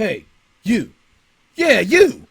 Hey, you. Yeah, you.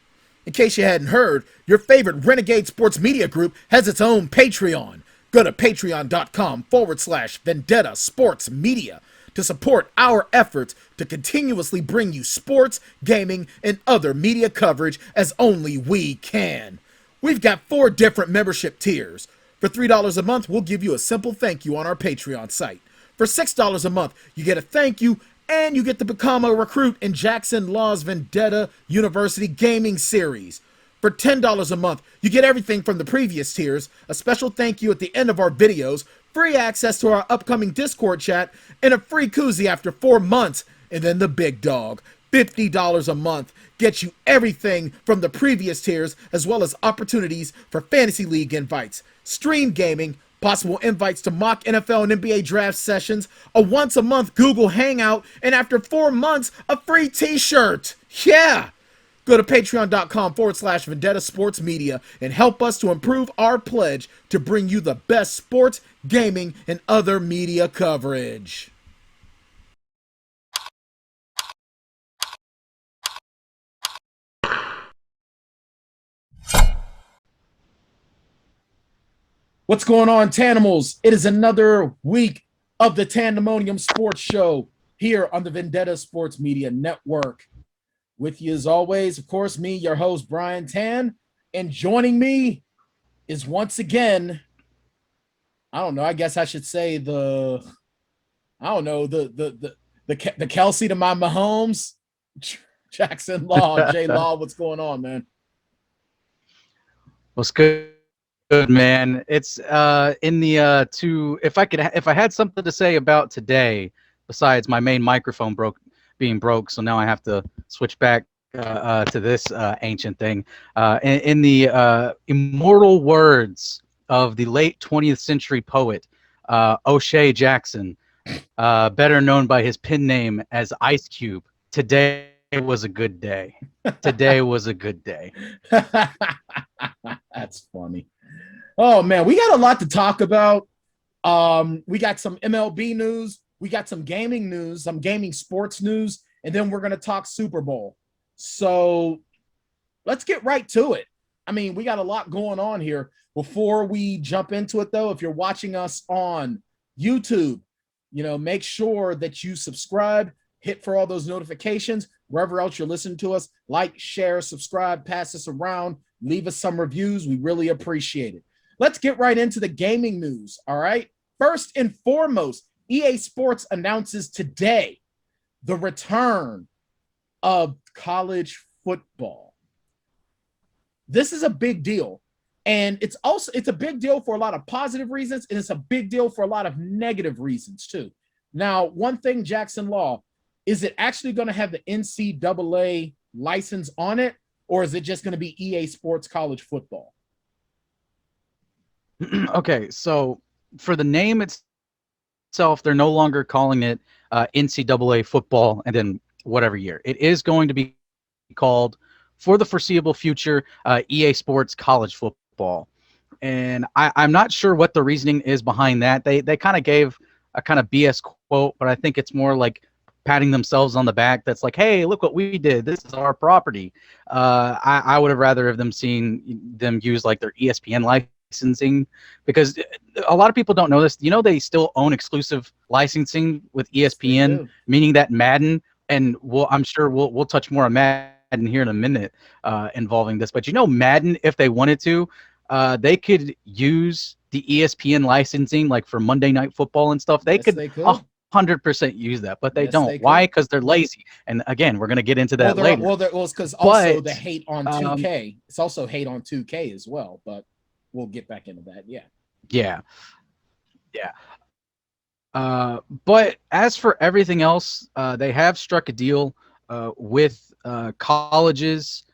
In case you hadn't heard, your favorite Renegade Sports Media Group has its own Patreon. Go to patreon.com/Vendetta Sports Media to support our efforts to continuously bring you sports, gaming, and other media coverage as only we can. We've got 4 different membership tiers. For $3 a month, we'll give you a simple thank you on our Patreon site. For $6 a month, you get a thank you and you get to become a recruit in Jackson Law's Vendetta University Gaming Series. For $10 a month, you get everything from the previous tiers, a special thank you at the end of our videos, free access to our upcoming Discord chat, and a free koozie after 4 months. And then the big dog, $50 a month, gets you everything from the previous tiers, as well as opportunities for Fantasy League invites, stream gaming, possible invites to mock NFL and NBA draft sessions, a once-a-month Google Hangout, and after 4 months, a free t-shirt. Yeah! Go to patreon.com/Vendetta Sports Media and help us to improve our pledge to bring you the best sports, gaming, and other media coverage. What's going on, Tandemals? It is another week of the Tanndemonium Sports Show here on the Vendetta Sports Media Network. With you as always, of course, me, your host, Brian Tan. And joining me is once again, I don't know, I guess I should say the Kelsey to my Mahomes, Jackson Law. J Law, what's going on, man? What's good? Good, man. It's in the if I had something to say about today, besides my main microphone being broke, so now I have to switch back to this ancient thing. In the immortal words of the late 20th century poet O'Shea Jackson, better known by his pen name as Ice Cube, today was a good day. Today was a good day. That's funny. Oh, man, we got a lot to talk about. We got some MLB news. We got some gaming news, some gaming sports news, and then we're going to talk Super Bowl. So let's get right to it. I mean, we got a lot going on here. Before we jump into it, though, if you're watching us on YouTube, make sure that you subscribe, hit for all those notifications. Wherever else you're listening to us, like, share, subscribe, pass this around, leave us some reviews. We really appreciate it. Let's get right into the gaming news, all right? First and foremost, EA Sports announces today the return of college football. This is a big deal, and it's a big deal for a lot of positive reasons, and it's a big deal for a lot of negative reasons too. Now, one thing, Jackson Law, is it actually going to have the NCAA license on it, or is it just going to be EA Sports College Football? Okay, so for the name itself, they're no longer calling it NCAA football and then whatever year. It is going to be called, for the foreseeable future, EA Sports College Football. And I'm not sure what the reasoning is behind that. They kind of gave a kind of BS quote, but I think it's more like patting themselves on the back. That's like, hey, look what we did. This is our property. I would have rather have them seen them use like their ESPN licensing, because a lot of people don't know this. They still own exclusive licensing with ESPN, meaning that Madden, and I'm sure we'll touch more on Madden here in a minute involving this. But Madden, if they wanted to, they could use the ESPN licensing, like for Monday Night Football and stuff. They could 100% use that, but they don't. Why? Because they're lazy. And again, we're going to get into that later. Well, it's because also the hate on 2K. It's also hate on 2K as well, but we'll get back into that. Yeah. But as for everything else, they have struck a deal with colleges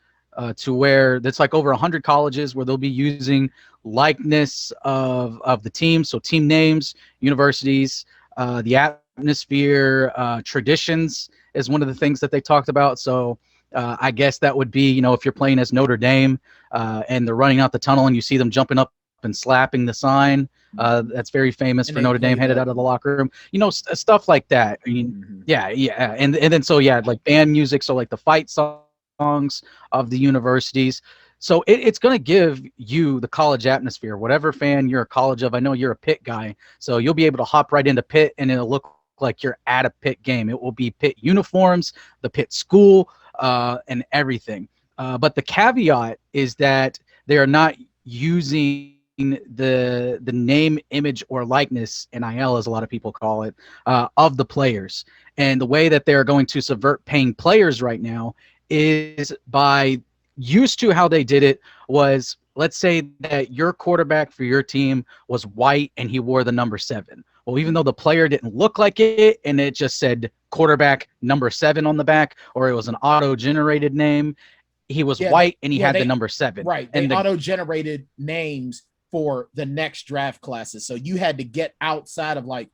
to where that's like over 100 colleges where they'll be using likeness of the team. So team names, universities, the atmosphere, traditions is one of the things that they talked about. So I guess that would be, if you're playing as Notre Dame and they're running out the tunnel and you see them jumping up and slapping the sign that's very famous And for they Notre Dame played headed that. out of the locker room. Stuff like that. I mean, yeah, and then so like band music, so like the fight songs of the universities. So it's going to give you the college atmosphere, whatever fan you're a college of. I know you're a Pitt guy, so you'll be able to hop right into Pitt, and it'll look like you're at a Pitt game. It will be Pitt uniforms, the Pitt school, and everything. But the caveat is that they are not using the name, image, or likeness, NIL, as a lot of people call it, of the players. And the way that they're going to subvert paying players right now is by used to how they did it was, let's say that your quarterback for your team was white and he wore the number 7. Well, even though the player didn't look like it and it just said quarterback number 7 on the back, or it was an auto-generated name, he was white and he had the number 7. Right. They auto-generated names for the next draft classes. So you had to get outside of like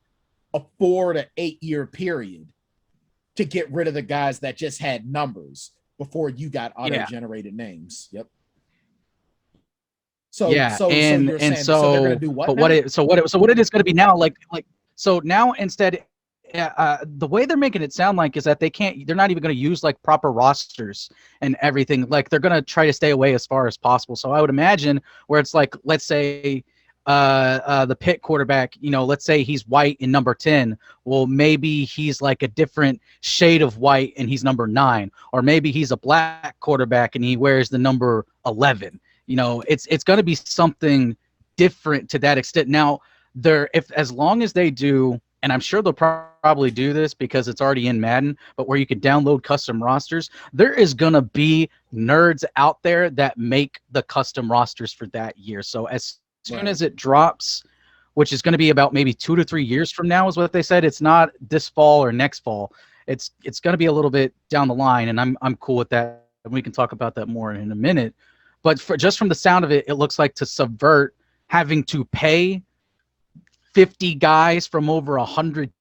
a 4 to 8 year period to get rid of the guys that just had numbers before you got auto-generated names. Yep. So you're saying they're going to do what? But now? what it is going to be now, so now instead, the way they're making it sound like is that they're not even going to use like proper rosters and everything. Like they're going to try to stay away as far as possible. So I would imagine where it's like, let's say the Pitt quarterback, let's say he's white in number 10. Well, maybe he's like a different shade of white and he's number 9, or maybe he's a black quarterback and he wears the number 11. It's going to be something different to that extent. Now, as long as they do, and I'm sure they'll probably do this because it's already in Madden, but where you can download custom rosters, there is going to be nerds out there that make the custom rosters for that year. So as soon as it drops, which is going to be about maybe 2 to 3 years from now is what they said. It's not this fall or next fall. It's going to be a little bit down the line, and I'm cool with that. And we can talk about that more in a minute. But just from the sound of it, it looks like to subvert having to pay 50 guys from over 100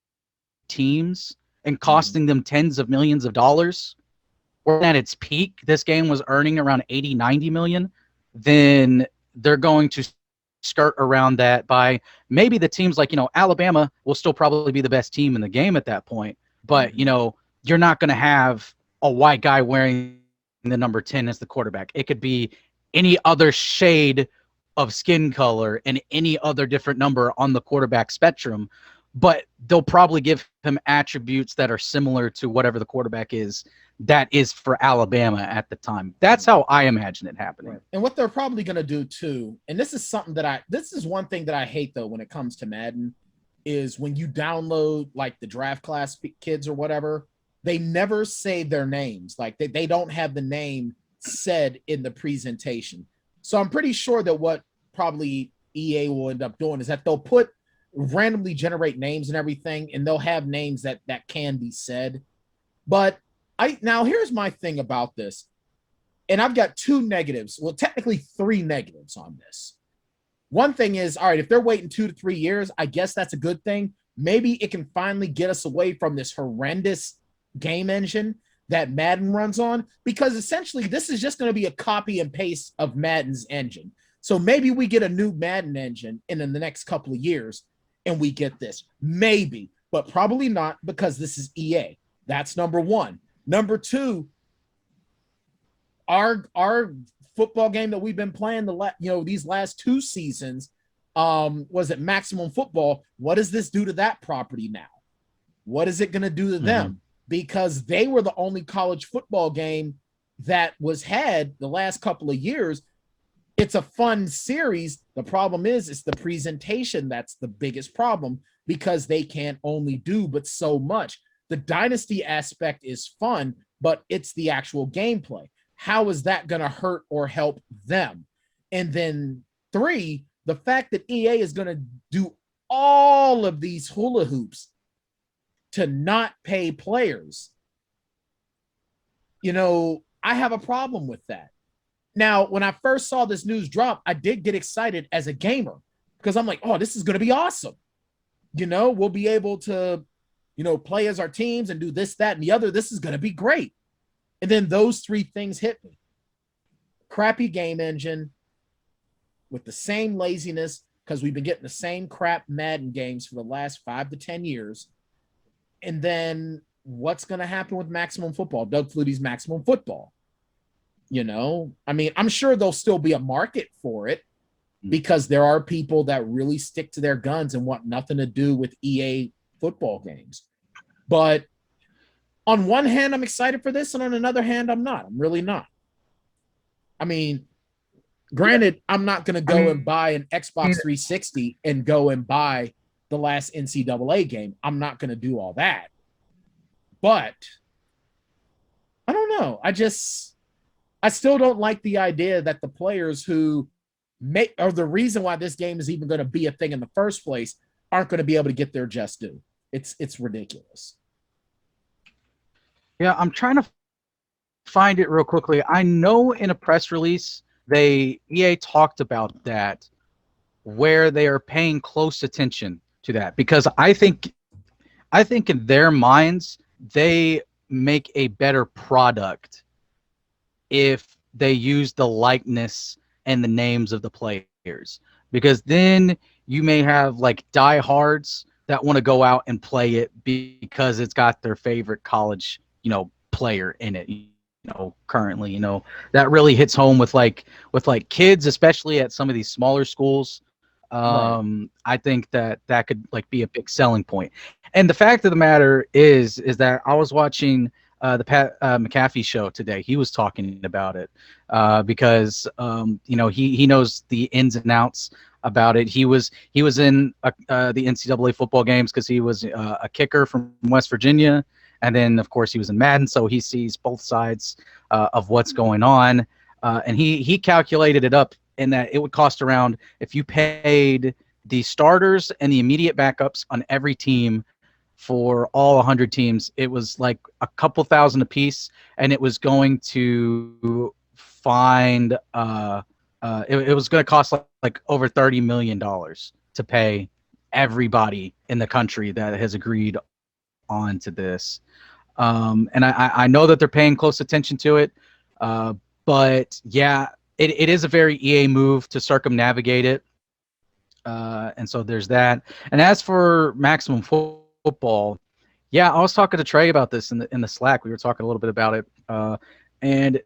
teams and costing them tens of millions of dollars, or at its peak, this game was earning around 80, 90 million, then they're going to skirt around that by maybe the teams like, Alabama will still probably be the best team in the game at that point. But, you're not going to have a white guy wearing the number 10 as the quarterback. It could be any other shade of skin color and any other different number on the quarterback spectrum, but they'll probably give him attributes that are similar to whatever the quarterback is that is for Alabama at the time. That's how I imagine it happening. Right. And what they're probably going to do too, and this is one thing that I hate though when it comes to Madden, is when you download like the draft class kids or whatever, they never say their names. Like they don't have the name said in the presentation. So I'm pretty sure that what probably EA will end up doing is that they'll randomly generate names and everything, and they'll have names that can be said. But now here's my thing about this, and I've got 2 negatives. Well, technically 3 negatives on this. One thing is, all right, if they're waiting 2 to 3 years, I guess that's a good thing. Maybe it can finally get us away from this horrendous game engine that Madden runs on, because essentially this is just going to be a copy and paste of Madden's engine. So maybe we get a new Madden engine in the next couple of years and we get this. Maybe, but probably not, because this is EA. That's number 1. Number 2, our football game that we've been playing these last 2 seasons, was it Maximum Football? What does this do to that property now? What is it going to do to them? Because they were the only college football game that was had the last couple of years. It's a fun series. The problem is it's the presentation that's the biggest problem, because they can't only do but so much. The dynasty aspect is fun, but it's the actual gameplay. How is that going to hurt or help them? And then 3, the fact that EA is going to do all of these hula hoops to not pay players. I have a problem with that. Now, when I first saw this news drop, I did get excited as a gamer, because I'm like, oh, this is going to be awesome. We'll be able to, play as our teams and do this, that, and the other. This is going to be great. And then those 3 things hit me. Crappy game engine, with the same laziness because we've been getting the same crap Madden games for the last 5 to 10 years. And then what's going to happen with Maximum Football? Doug Flutie's Maximum Football. You know, I mean, I'm sure there'll still be a market for it because there are people that really stick to their guns and want nothing to do with EA football games. But on one hand, I'm excited for this, and on another hand, I'm not. I'm really not. I mean, granted, I'm not going to go and buy an Xbox 360 and go and buy the last NCAA game. I'm not going to do all that. But I don't know. I still don't like the idea that the players who or the reason why this game is even going to be a thing in the first place aren't going to be able to get their just due. It's ridiculous. Yeah, I'm trying to find it real quickly. I know in a press release EA talked about that, where they are paying close attention to that, because I think in their minds they make a better product if they use the likeness and the names of the players, because then you may have like diehards that want to go out and play it because it's got their favorite college, player in it, currently, that really hits home with kids, especially at some of these smaller schools. Right. I think that could be a big selling point. And the fact of the matter is that I was watching the Pat McAfee show today. He was talking about it because he knows the ins and outs about it. He was in the NCAA football games because he was a kicker from West Virginia, and then of course he was in Madden, so he sees both sides of what's going on. And he calculated it up in that it would cost around, if you paid the starters and the immediate backups on every team for all 100 teams, it was like a couple thousand a piece, and it was going to find it was going to cost like over $30 million to pay everybody in the country that has agreed on to this. And I know that they're paying close attention to it, but yeah, it is a very EA move to circumnavigate it. And so there's that. And as for Maximum Football, yeah, I was talking to Trey about this in the Slack. We were talking a little bit about it, and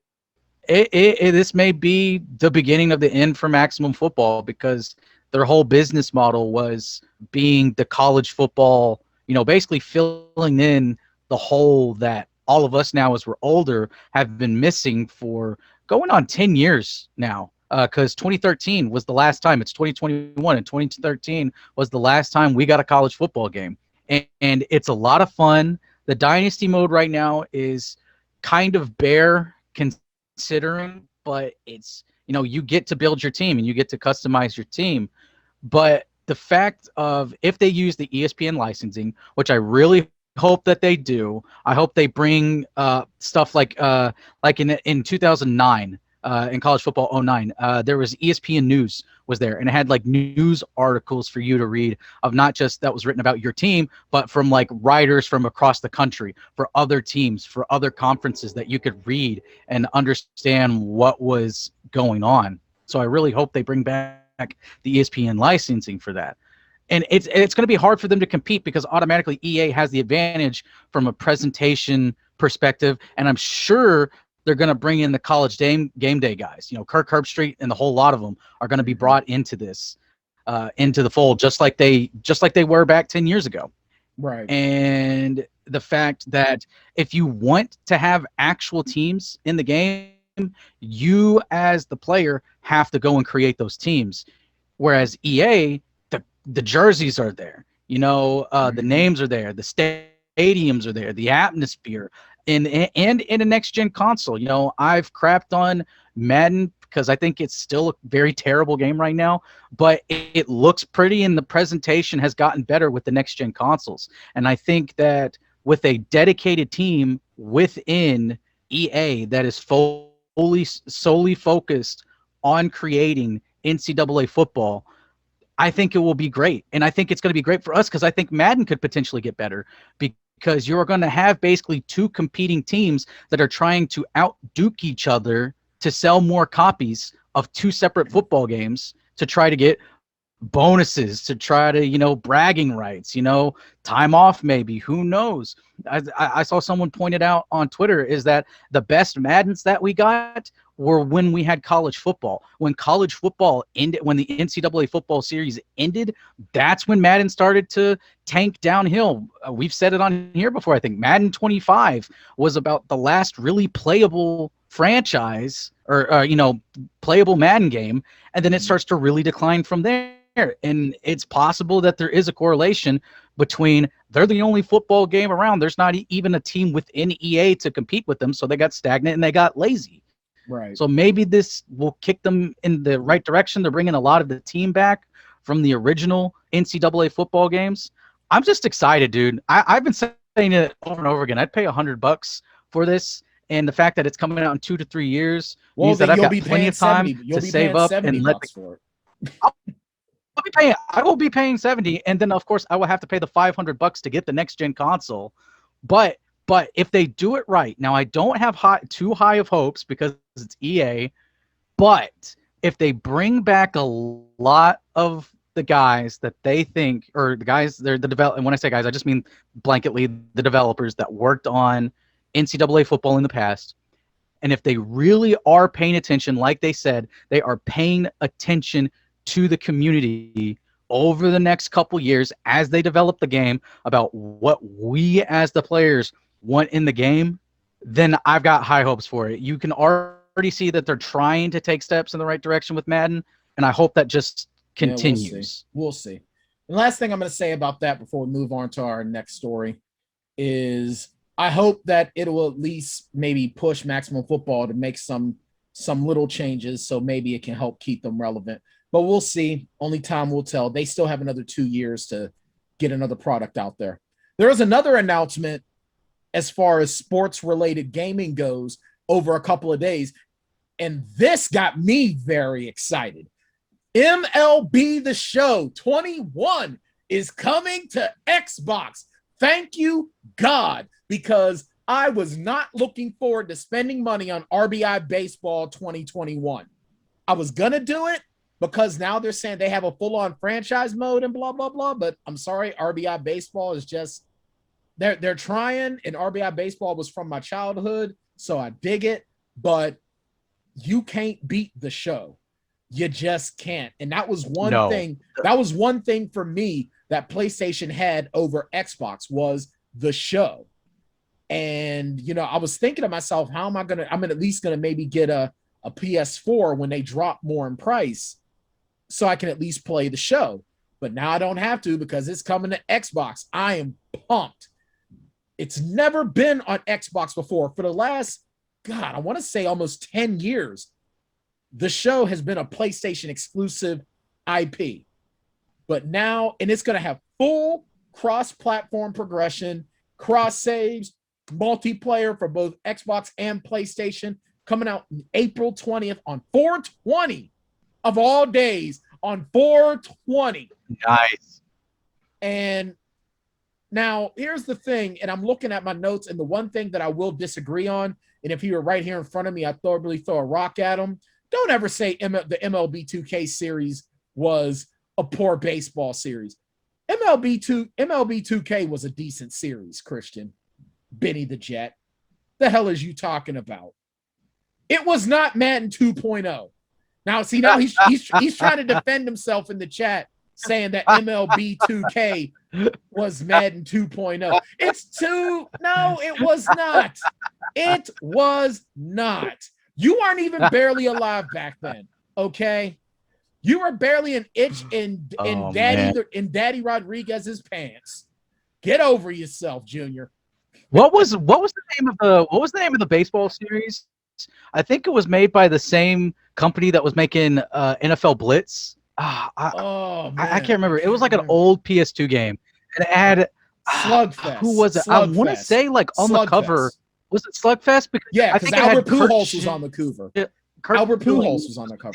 this may be the beginning of the end for Maximum Football, because their whole business model was being the college football, basically filling in the hole that all of us now, as we're older, have been missing for going on 10 years now. Because 2013 was the last time. It's 2021, and 2013 was the last time we got a college football game. And it's a lot of fun. The dynasty mode right now is kind of bare considering, but it's, you get to build your team and you get to customize your team. But the fact of, if they use the ESPN licensing, which I really hope that they do, I hope they bring stuff like in 2009, in college football 09, there was ESPN News was there, and it had like news articles for you to read of not just that was written about your team, but from like writers from across the country for other teams, for other conferences, that you could read and understand what was going on. So I really hope they bring back the ESPN licensing for that. And it's going to be hard for them to compete, because automatically EA has the advantage from a presentation perspective, and I'm sure they're going to bring in the college game day guys. Kirk Herbstreit and the whole lot of them are going to be brought into this, into the fold, just like they were back 10 years ago. Right. And the fact that if you want to have actual teams in the game, you as the player have to go and create those teams. Whereas EA, the jerseys are there, the names are there, the stadiums are there, the atmosphere. And in a next gen console, I've crapped on Madden because I think it's still a very terrible game right now, but it looks pretty, and the presentation has gotten better with the next gen consoles. And I think that with a dedicated team within EA that is solely focused on creating NCAA football, I think it will be great. And I think it's going to be great for us, because I think Madden could potentially get better, because you're going to have basically two competing teams that are trying to outduke each other to sell more copies of two separate football games to try to get bonuses, to try to, bragging rights, time off maybe, who knows. I saw someone pointed out on Twitter is that the best Maddens that we got were when we had college football. When college football ended, when the NCAA football series ended, that's when Madden started to tank downhill. We've said it on here before. I think Madden 25 was about the last really playable franchise or playable Madden game, and then it starts to really decline from there. And it's possible that there is a correlation between they're the only football game around. There's not even a team within EA to compete with them, so they got stagnant and they got lazy. Right. So maybe this will kick them in the right direction. They're bringing a lot of the team back from the original NCAA football games. I'm just excited, dude. I've been saying it over and over again. I'd pay $100 for this. And the fact that it's coming out in 2 to 3 years means that I've got plenty of time to save up and let for it. I will be paying 70, and then of course I will have to pay the $500 to get the next gen console. But if they do it right, now I don't have too high of hopes because it's EA. But if they bring back a lot of the guys that they think, or the guys, they're the develop. And when I say guys, I just mean blanketly the developers that worked on NCAA football in the past. And if they really are paying attention, like they said, they are paying attention to the community over the next couple years as they develop the game about what we as the players want in the game, then I've got high hopes for it. You can already see that they're trying to take steps in the right direction with Madden, and I hope that just continues. We'll see. The last thing I'm going to say about that before we move on to our next story is I hope that it will at least maybe push Maximum Football to make some little changes so maybe it can help keep them relevant. But we'll see. Only time will tell. They still have another 2 years to get another product out there. There is another announcement as far as sports-related gaming goes over a couple of days, and this got me very excited. MLB The Show 21 is coming to Xbox. Thank you, God, because I was not looking forward to spending money on RBI Baseball 2021. I was going to do it because now they're saying they have a full-on franchise mode and blah, blah, blah. But I'm sorry, RBI Baseball is just, they're trying, and RBI Baseball was from my childhood, so I dig it. But you can't beat The Show. You just can't. And that was one thing. That was one thing for me that PlayStation had over Xbox was The Show. And, I was thinking to myself, I'm at least going to maybe get a PS4 when they drop more in price so I can at least play The Show. But now I don't have to because it's coming to Xbox. I am pumped. It's never been on Xbox before. For the last, I want to say almost 10 years, The Show has been a PlayStation exclusive IP. But now, and it's going to have full cross-platform progression, cross-saves, multiplayer for both Xbox and PlayStation, coming out April 20th on 4/20 of all days, on 4/20. Nice. And now here's the thing, and I'm looking at my notes, and the one thing that I will disagree on, and if he were right here in front of me, I'd really throw a rock at him. Don't ever say the MLB 2K series was a poor baseball series. MLB 2K was a decent series, Christian. Benny the Jet. The hell is you talking about? It was not Madden 2.0. Now, see, now he's trying to defend himself in the chat, saying that MLB 2K was Madden 2.0. No, it was not. It was not. You weren't even barely alive back then, okay? You were barely an itch in Daddy Rodriguez's pants. Get over yourself, Junior. What was the name of the baseball series? I think it was made by the same company that was making NFL Blitz. I can't remember. It was like an old PS2 game, and it had Slugfest. Who was it? I want to say like on the cover. Was it Slugfest? Because I think Albert Pujols was on the cover. Albert Pujols was on the cover.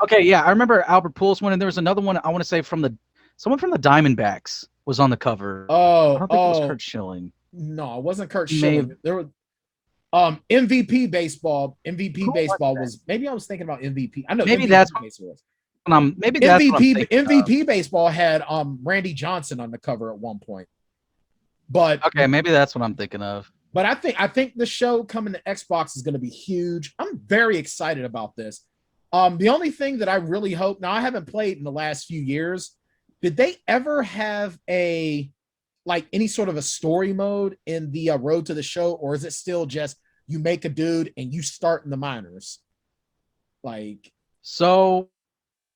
Okay, yeah, I remember Albert Pujols one, and there was another one. I want to say someone from the Diamondbacks was on the cover. I don't think it was Kurt Schilling. No, it wasn't Kurt Schilling. MVP baseball. MVP Who was baseball that? was maybe I was thinking about MVP. I know Maybe MVP that's baseball was maybe that's what I'm thinking of. MVP baseball had Randy Johnson on the cover at one point. But Okay, maybe that's what I'm thinking of. But I think the show coming to Xbox is going to be huge. I'm very excited about this. The only thing that I really hope, now I haven't played in the last few years. Did they ever have any sort of a story mode in the Road to the Show, or is it still just you make a dude and you start in the minors? So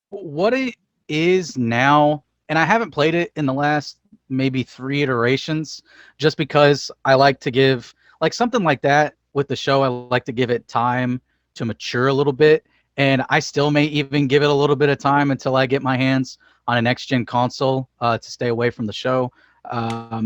what it is now, and I haven't played it in the last maybe 3 iterations, just because I like to give like something like that with the show. I like to give it time to mature a little bit, and I still may even give it a little bit of time until I get my hands on a next gen console to stay away from the show.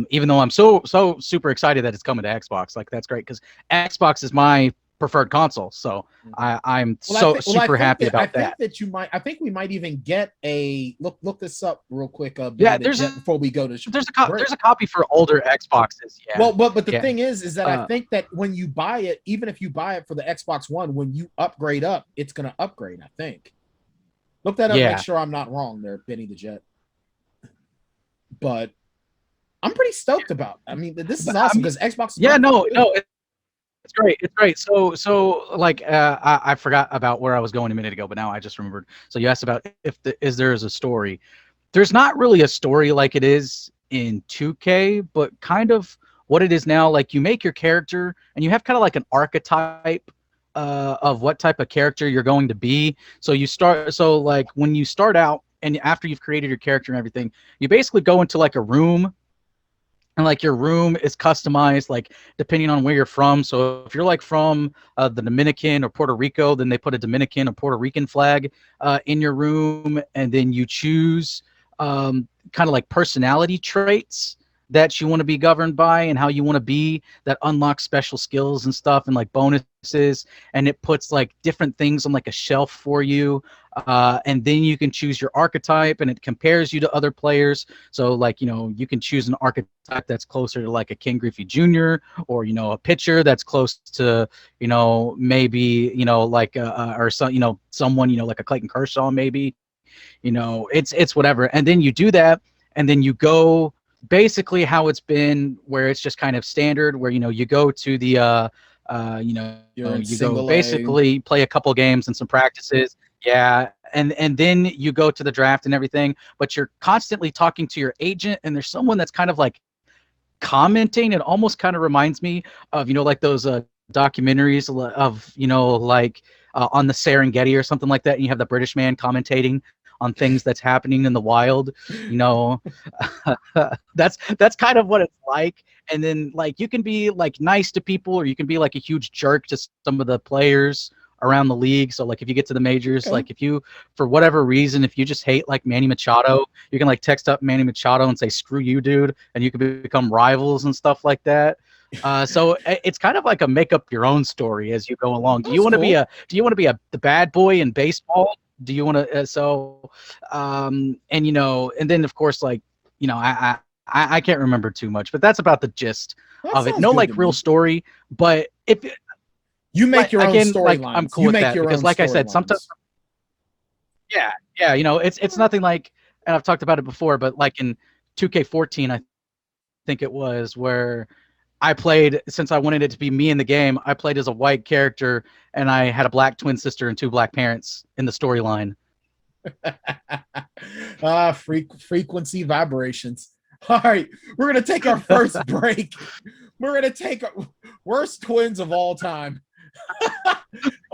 Even though I'm so super excited that it's coming to Xbox, like that's great because Xbox is my preferred console. So I'm super happy about that. I think we might even get a look this up real quick. Yeah, before we go to there's a copy for older Xboxes. Yeah. Well, but the thing is that I think that when you buy it, even if you buy it for the Xbox One, when you upgrade up, it's gonna upgrade. I think. Look that up. Yeah. Make sure I'm not wrong there, Benny the Jet. But I'm pretty stoked about it. I mean, this is awesome because Xbox. Yeah, no, it's great. It's great. So like I forgot about where I was going a minute ago, but now I just remembered. So you asked about if there is a story. There's not really a story like it is in 2K, but kind of what it is now. Like you make your character, and you have kind of like an archetype of what type of character you're going to be. So like when you start out, and after you've created your character and everything, you basically go into like a room. And like your room is customized, like depending on where you're from. So if you're like from the Dominican or Puerto Rico, then they put a Dominican or Puerto Rican flag in your room, and then you choose kind of like personality traits that you want to be governed by and how you want to be, that unlocks special skills and stuff and like bonuses, and it puts like different things on like a shelf for you, and then you can choose your archetype, and it compares you to other players. So like, you can choose an archetype that's closer to like a Ken Griffey Jr. or a pitcher that's close to maybe like or some someone like a Clayton Kershaw maybe. It's whatever, and then you do that, and then you go basically how it's been, where it's just kind of standard, where you go to the you go basically play a couple games and some practices, yeah, and then you go to the draft and everything, but you're constantly talking to your agent, and there's someone that's kind of like commenting. It almost kind of reminds me of like those documentaries of like on the Serengeti or something like that, and you have the British man commentating on things that's happening in the wild. That's kind of what it's like. And then like you can be like nice to people, or you can be like a huge jerk to some of the players around the league. So like if you get to the majors, like if you, for whatever reason, if you just hate like Manny Machado, you can like text up Manny Machado and say, "Screw you, dude," and you can become rivals and stuff like that. So it's kind of like a make up your own story as you go along. Do you want to be the bad boy in baseball? Do you want to and and then of course, like I can't remember too much, but that's about the gist of it. No like real story, but if you make your own story lines, I'm cool with that, because like I said, sometimes yeah, it's nothing like, and I've talked about it before, but like in 2K14 I think it was, where I played, since I wanted it to be me in the game, I played as a white character, and I had a black twin sister and 2 black parents in the storyline. Frequency vibrations. All right, we're going to take our first break. We're going to take our worst twins of all time.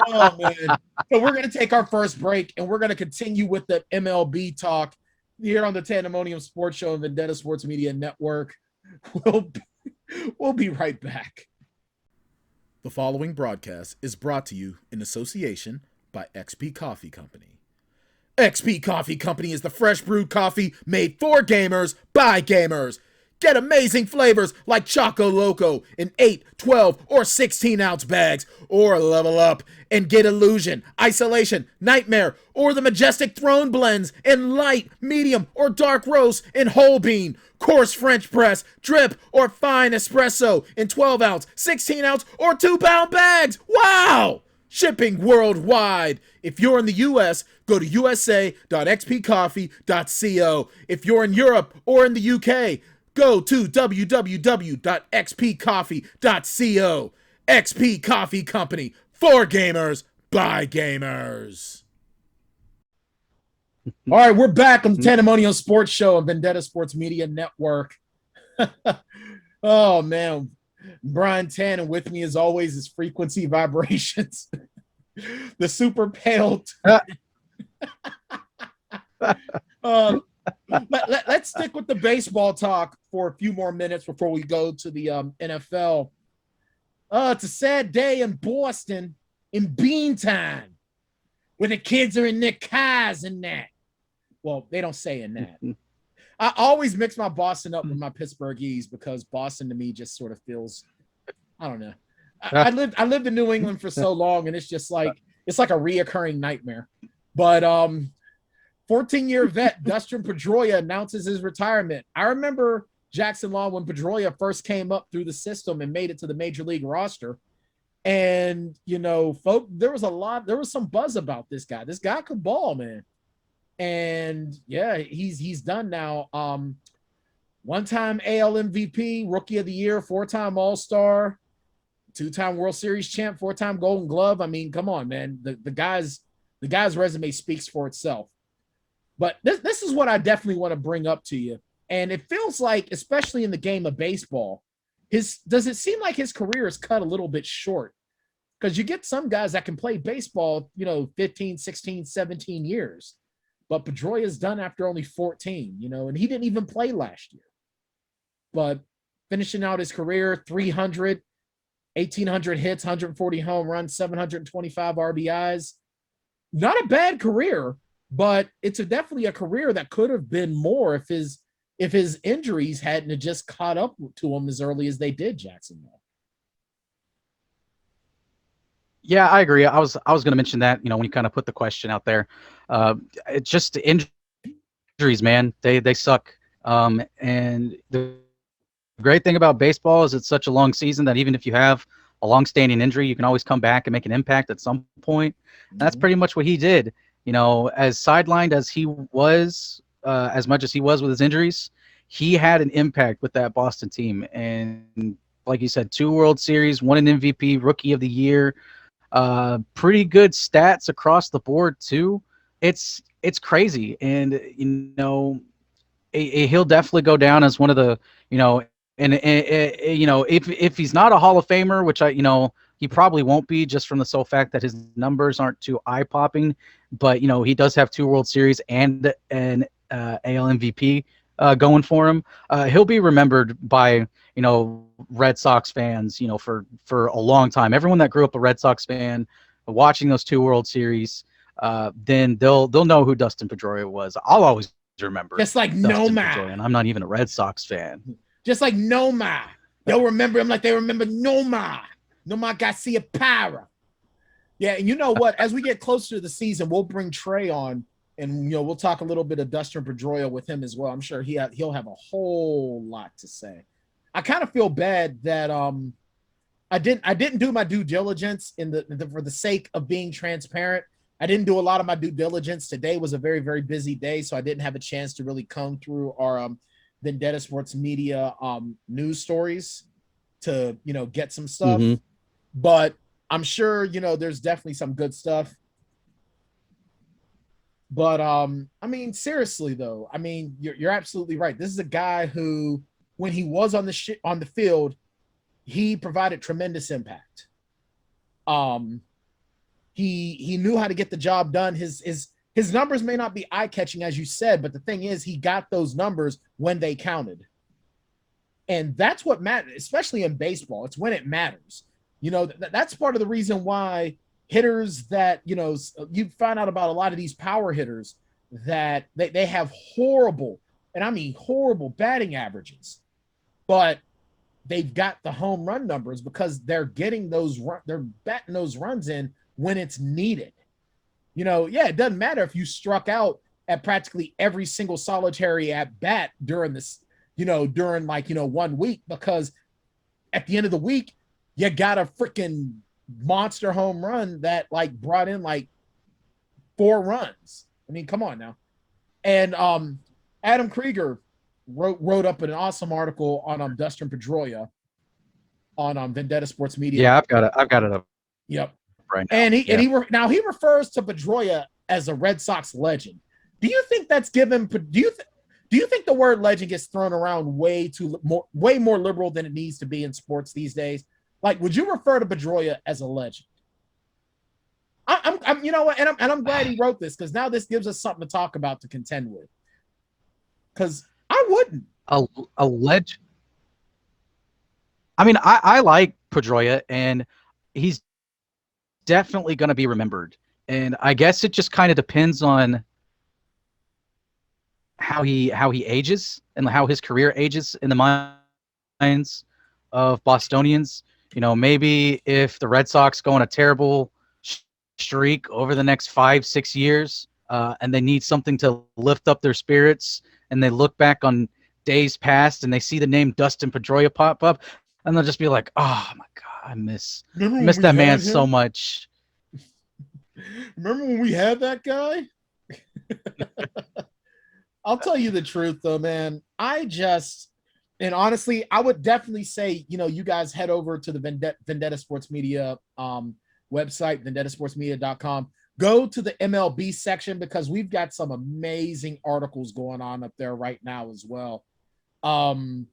Oh, man. So we're going to take our first break, and we're going to continue with the MLB talk here on the Tanndemonium Sports Show and Vendetta Sports Media Network. We'll be right back. The following broadcast is brought to you in association by XP Coffee Company. XP Coffee Company is the fresh brewed coffee made for gamers by gamers. Get amazing flavors like Choco Loco in 8, 12, or 16-ounce bags. Or level up and get Illusion, Isolation, Nightmare, or the Majestic Throne blends in light, medium, or dark roast in whole bean, coarse French press, drip, or fine espresso in 12-ounce, 16-ounce, or 2-pound bags. Wow! Shipping worldwide. If you're in the U.S., go to usa.xpcoffee.co. If you're in Europe or in the U.K., go to www.xpcoffee.co. XP Coffee Company. For gamers, by gamers. All right, we're back on the Tanndemonium Sports Show on Vendetta Sports Media Network. Oh, man. Brian Tann, and with me, as always, is Frequency Vibrations. The super pale. Let's stick with the baseball talk for a few more minutes before we go to the NFL. It's a sad day in Boston in Bean Time, where the kids are in their cars and that. Well, they don't say in that. I always mix my Boston up with my Pittsburghese because Boston to me just sort of feels, I don't know. I lived in New England for so long, and it's just like a reoccurring nightmare. But 14-year vet Dustin Pedroia announces his retirement. I remember Jackson Law when Pedroia first came up through the system and made it to the major league roster. And, folk, there was some buzz about this guy. This guy could ball, man. And yeah, he's done now. One-time AL MVP, Rookie of the Year, 4-time All-Star, 2-time World Series champ, 4-time Golden Glove. I mean, come on, man. The guy's resume speaks for itself. But this is what I definitely want to bring up to you. And it feels like, especially in the game of baseball, does it seem like his career is cut a little bit short? Because you get some guys that can play baseball, 15, 16, 17 years. But Pedroia is done after only 14, and he didn't even play last year. But finishing out his career, 300, 1,800 hits, 140 home runs, 725 RBIs. Not a bad career, but it's definitely a career that could have been more if his injuries hadn't just caught up to him as early as they did, Jacksonville. Yeah, I agree. I was going to mention that, when you kind of put the question out there. It's just injuries, man. They suck. And the great thing about baseball is it's such a long season that even if you have a long-standing injury, you can always come back and make an impact at some point. And that's pretty much what he did. As sidelined as he was, as much as he was with his injuries, he had an impact with that Boston team. And like you said, 2 World Series, 1 an MVP, Rookie of the Year. Pretty good stats across the board too. It's crazy, and he'll definitely go down as one of the if he's not a Hall of Famer, which he probably won't be, just from the sole fact that his numbers aren't too eye popping, but he does have 2 World Series and an AL MVP going for him. He'll be remembered by Red Sox fans for a long time. Everyone that grew up a Red Sox fan watching those 2 World Series, then they'll know who Dustin Pedroia was. I'll always remember just like Dustin Noma, Pedroia, and I'm not even a Red Sox fan. Just like Noma, they'll remember him like they remember Noma Garcia Parra. Yeah, and you know what, as we get closer to the season, we'll bring Trey on, and we'll talk a little bit of Dustin Pedroia with him as well. I'm sure he'll have a whole lot to say. I kind of feel bad that I didn't do my due diligence for the sake of being transparent. I didn't do a lot of my due diligence. Today was a very, very busy day, so I didn't have a chance to really comb through our Vendetta Sports Media news stories to get some stuff. Mm-hmm. But I'm sure there's definitely some good stuff. But I mean, seriously though, I mean, you're absolutely right. This is a guy who, when he was on the field, he provided tremendous impact. He knew how to get the job done. His numbers may not be eye-catching, as you said, but the thing is, he got those numbers when they counted. And that's what matters, especially in baseball. It's when it matters. That's part of the reason why hitters that, you find out about a lot of these power hitters that they have horrible, and I mean horrible batting averages. but they've got the home run numbers because they're getting they're batting those runs in when it's needed. It doesn't matter if you struck out at practically every single solitary at bat during this, during 1 week, because at the end of the week, you got a freaking monster home run that brought in 4 runs. I mean, come on now. And Adam Krieger wrote up an awesome article on Dustin Pedroia on Vendetta Sports Media. Yeah, I've got it up. Yep. Right now. And he refers to Pedroia as a Red Sox legend. Do you think that's given? Do you think the word legend gets thrown around way more liberal than it needs to be in sports these days? Would you refer to Pedroia as a legend? I'm you know what, and I'm glad he wrote this, because now this gives us something to talk about, to contend with. Because I wouldn't. A legend. I mean, I like Pedroia, and he's definitely going to be remembered. And I guess it just kind of depends on how he ages and how his career ages in the minds of Bostonians. Maybe if the Red Sox go on a terrible streak over the next 5-6 years, and they need something to lift up their spirits, and they look back on days past and they see the name Dustin Pedroia pop up, and they'll just be like, "Oh my God, I miss that man so much." Remember when we had that guy? I'll tell you the truth, though, man. And honestly, I would definitely say, you guys head over to the Vendetta Sports Media website, vendettasportsmedia.com. Go to the MLB section, because we've got some amazing articles going on up there right now as well. Some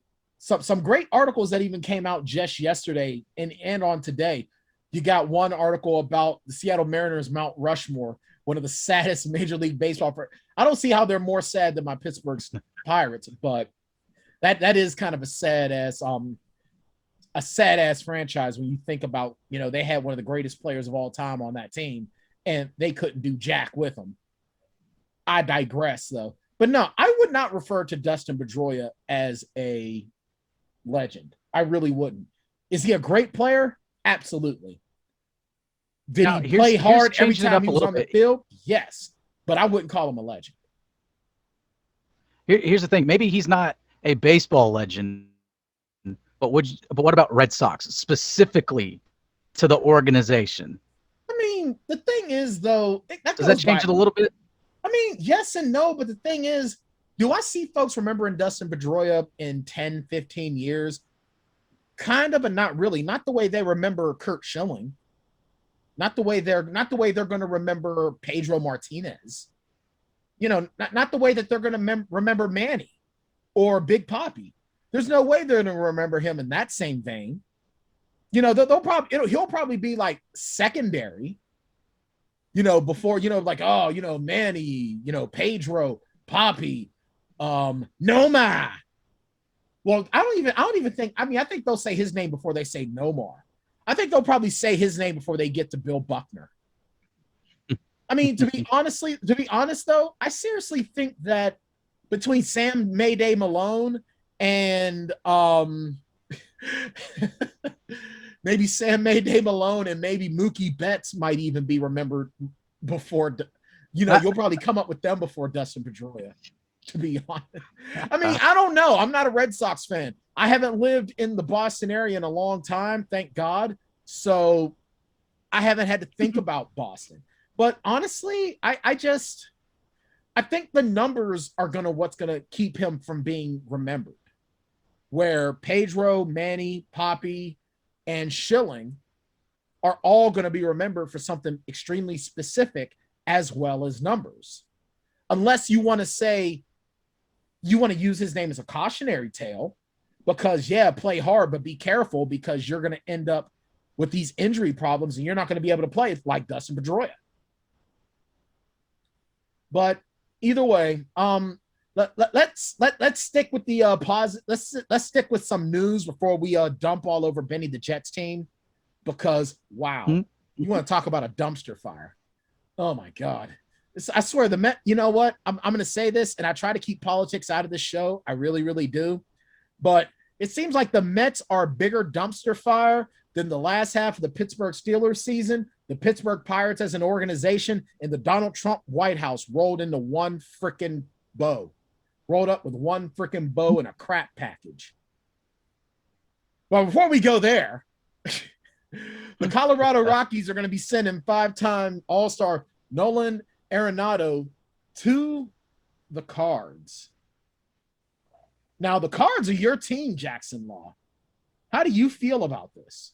great articles that even came out just yesterday and on today. You got one article about the Seattle Mariners Mount Rushmore, one of the saddest Major League Baseball. I don't see how they're more sad than my Pittsburgh Pirates, but that is kind of a sad ass franchise when you think about, they had one of the greatest players of all time on that team, and they couldn't do jack with them. I digress, though. But no, I would not refer to Dustin Pedroia as a legend. I really wouldn't. Is he a great player? Absolutely. Did he play hard every time he was on the field? Yes. But I wouldn't call him a legend. Here's the thing. Maybe he's not a baseball legend, but what about Red Sox, specifically to the organization? I mean, the thing is, though, does that change it a little bit? I mean, yes and no, but the thing is, do I see folks remembering Dustin Pedroia in 10, 15 years? Kind of, but not really. Not the way they remember Curt Schilling. Not the way they're going to remember Pedro Martinez. Not the way that they're going to remember Manny or Big Papi. There's no way they're going to remember him in that same vein. They'll probably he'll probably be secondary. Before Manny, Pedro, Papi, Nomar. Well, I don't even think. I mean, I think they'll say his name before they say Nomar. I think they'll probably say his name before they get to Bill Buckner. I mean, to be honest though, I seriously think that between Sam Mayday Malone and maybe Sam Mayday Malone and maybe Mookie Betts might even be remembered before. You'll probably come up with them before Dustin Pedroia. To be honest, I mean, I don't know. I'm not a Red Sox fan. I haven't lived in the Boston area in a long time, thank God. So I haven't had to think about Boston. But honestly, I think the numbers are what's gonna keep him from being remembered. Where Pedro, Manny, Papi, and Schilling are all going to be remembered for something extremely specific as well as numbers. Unless you want to say you want to use his name as a cautionary tale, because play hard, but be careful, because you're going to end up with these injury problems and you're not going to be able to play like Dustin Pedroia. But either way, let's stick with the positive. Let's stick with some news before we dump all over Benny the Jets team, because you want to talk about a dumpster fire. Oh my God. I swear the Met, you know what? I'm going to say this, and I try to keep politics out of this show. I really, really do. But It seems like the Mets are a bigger dumpster fire than the last half of the Pittsburgh Steelers season, the Pittsburgh Pirates as an organization, and the Donald Trump White House rolled into one freaking bow. Rolled up with one freaking bow and a crap package. Well, before we go there, the Colorado Rockies are going to be sending 5-time All-Star Nolan Arenado to the Cards. Now, the Cards are your team, Jackson Law. How do you feel about this?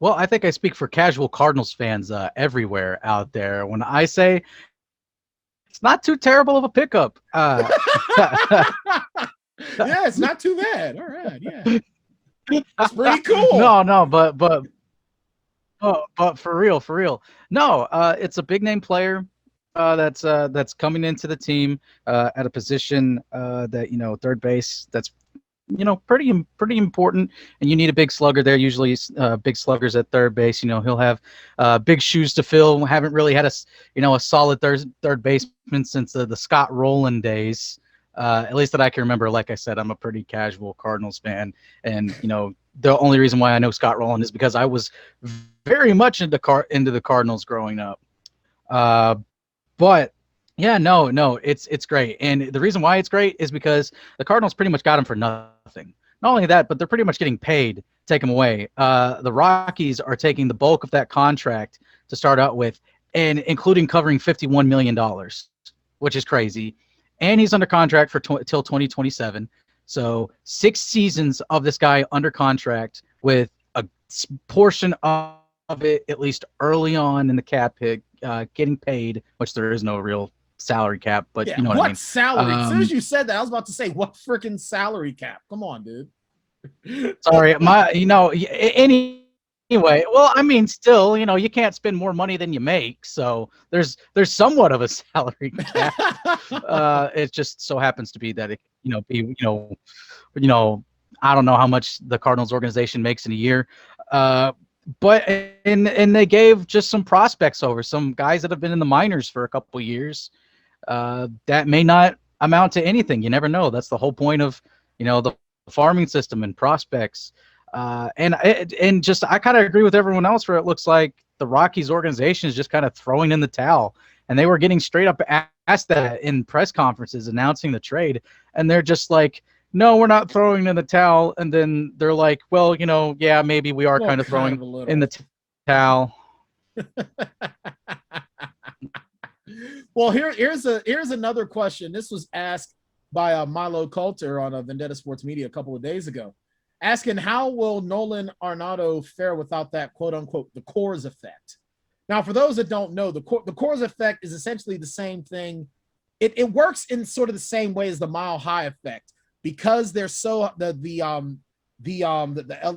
Well, I think I speak for casual Cardinals fans everywhere out there when I say it's not too terrible of a pickup. Yeah, it's not too bad. All right, yeah. That's pretty cool. No, but for real. No, it's a big name player that's coming into the team at a position that third base that's pretty important, and you need a big slugger there. Usually, big sluggers at third base. He'll have big shoes to fill. Haven't really had a solid third baseman since the Scott Rowland days. At least that I can remember. Like I said, I'm a pretty casual Cardinals fan, and the only reason why I know Scott Rowland is because I was very much into the Cardinals growing up. But yeah, no, it's great, and the reason why it's great is because the Cardinals pretty much got him for nothing. Not only that, but they're pretty much getting paid to take him away. The Rockies are taking the bulk of that contract to start out with, and including covering $51 million, which is crazy. And he's under contract for till 2027. So 6 seasons of this guy under contract with a portion of it, at least early on in the cap hit, getting paid, which there is no real salary cap, but yeah, you know what I mean. Salary? As soon as you said that, I was about to say, what freaking salary cap? Come on, dude. Sorry, anyway, well, I mean, still, you can't spend more money than you make, so there's somewhat of a salary cap. It just so happens to be that it, I don't know how much the Cardinals organization makes in a year, but and they gave just some prospects over, some guys that have been in the minors for a couple of years. That may not amount to anything. You never know. That's the whole point of the farming system and prospects. And just I kind of agree with everyone else where it looks like the Rockies organization is just kind of throwing in the towel, and they were getting straight up asked that in press conferences announcing the trade, and they're just like, no, we're not throwing in the towel. And then they're like, well, yeah, maybe we are kind of throwing in the towel. Well, here's another question. This was asked by Milo Coulter on Vendetta Sports Media a couple of days ago, asking how will Nolan Arenado fare without that quote unquote the Coors effect. Now, for those that don't know, the Coors effect is essentially the same thing. It works in sort of the same way as the Mile High effect, because they're so the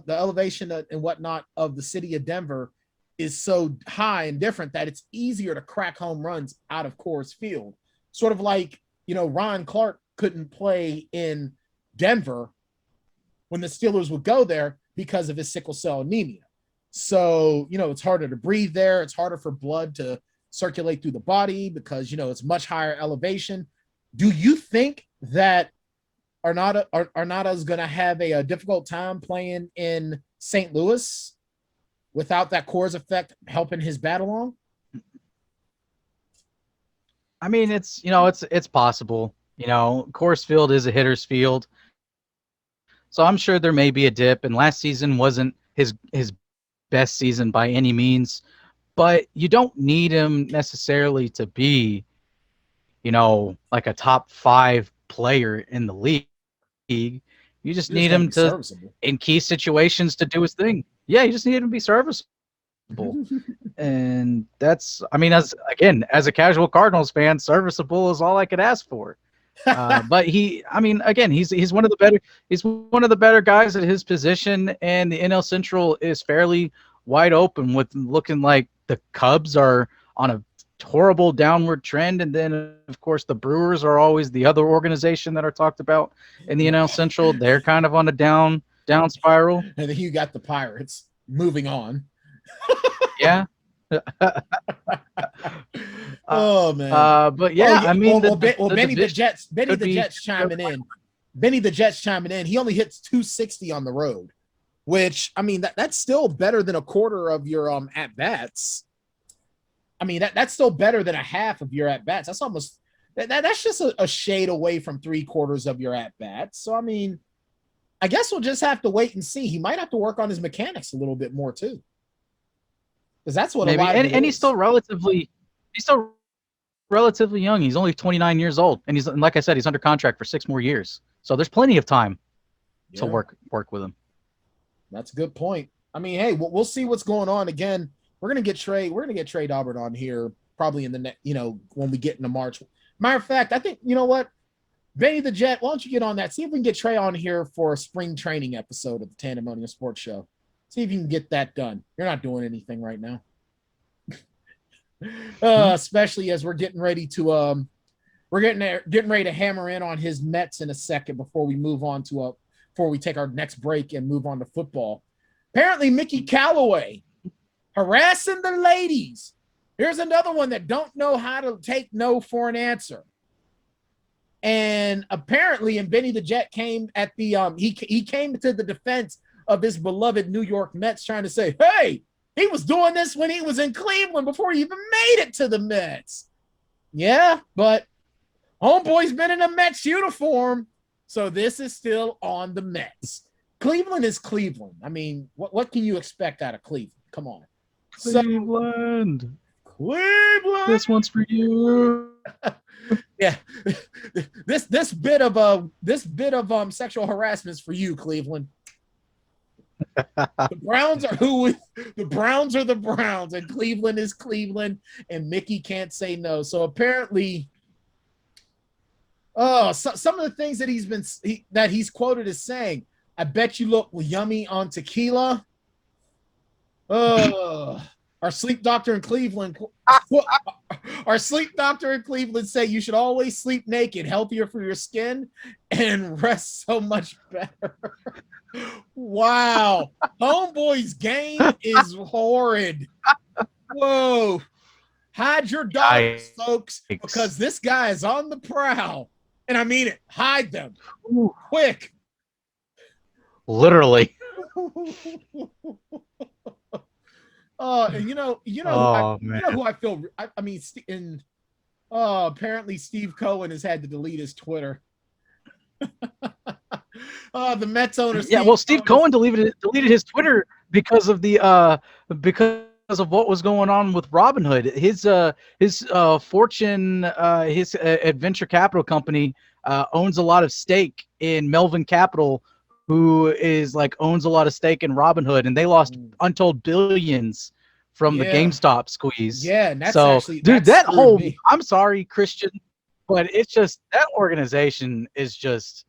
elevation and whatnot of the city of Denver is so high and different that it's easier to crack home runs out of Coors Field. Sort of like, Ron Clark couldn't play in Denver when the Steelers would go there because of his sickle cell anemia. So, it's harder to breathe there. It's harder for blood to circulate through the body because, it's much higher elevation. Do you think that Arenado is going to have a difficult time playing in St. Louis without that Coors effect helping his bat along? I mean, it's possible. Coors Field is a hitter's field, so I'm sure there may be a dip. And last season wasn't his best season by any means, but you don't need him necessarily to be, like a top 5 player in the league. You just need him to, in key situations, to do his thing. Yeah, you just need him to be serviceable. And that's, as a casual Cardinals fan, serviceable is all I could ask for. But he's one of the better guys at his position, and the NL Central is fairly wide open, with looking like the Cubs are on a horrible downward trend, and then of course the Brewers are always the other organization that are talked about in the NL Central. They're kind of on a down spiral. And then you got the Pirates moving on. Yeah. Oh man. But yeah, Benny the Jets chiming in. Benny the Jet's chiming in. He only hits 260 on the road, which, I mean, that's still better than a quarter of your at bats. I mean, that's still better than a half of your at bats. That's almost that's just a shade away from 3/4 of your at bats. So, I mean, I guess we'll just have to wait and see. He might have to work on his mechanics a little bit more too, because that's what Maybe. a lot of it And is. he's still relatively young. He's only 29 years old, and like I said, he's under contract for 6 more years. So there's plenty of time to work with him. That's a good point. I mean, hey, we'll see what's going on. Again, we're gonna get Trey Daubert on here probably in the next, when we get into March. Matter of fact, I think, you know what, Benny the Jet, why don't you get on that? See if we can get Trey on here for a spring training episode of the Tanndemonium Sports Show. See if you can get that done. You're not doing anything right now. Especially as we're getting ready to getting ready to hammer in on his Mets in a second before we move on to before we take our next break and move on to football. Apparently, Mickey Callaway harassing the ladies. Here's another one that don't know how to take no for an answer. And apparently, and Benny the Jet came at the he came to the defense of his beloved New York Mets, trying to say, hey, he was doing this when he was in Cleveland before he even made it to the Mets. Yeah, but homeboy's been in a Mets uniform, so this is still on the Mets. Cleveland is Cleveland. I mean, what can you expect out of Cleveland? Come on. Cleveland. This one's for you. Yeah. This bit of sexual harassment is for you, Cleveland. The Browns are the Browns, and Cleveland is Cleveland, and Mickey can't say no. So apparently, some of the things that he's quoted as saying, I bet you look yummy on tequila. Our sleep doctor in Cleveland say you should always sleep naked, healthier for your skin, and rest so much better. Wow. Homeboy's game is horrid. Whoa. Hide your dogs, folks, because this guy is on the prowl. And I mean it. Hide them. Ooh. Quick. Literally. And you know who I feel. I mean, apparently Steve Cohen has had to delete his Twitter. The Mets owner. Steve Cohen deleted his Twitter because of what was going on with Robinhood. His fortune, his adventure capital company owns a lot of stake in Melvin Capital, who owns a lot of stake in Robinhood, and they lost untold billions from the GameStop squeeze. Yeah, and that's I'm sorry, Christian, but it's just that organization is just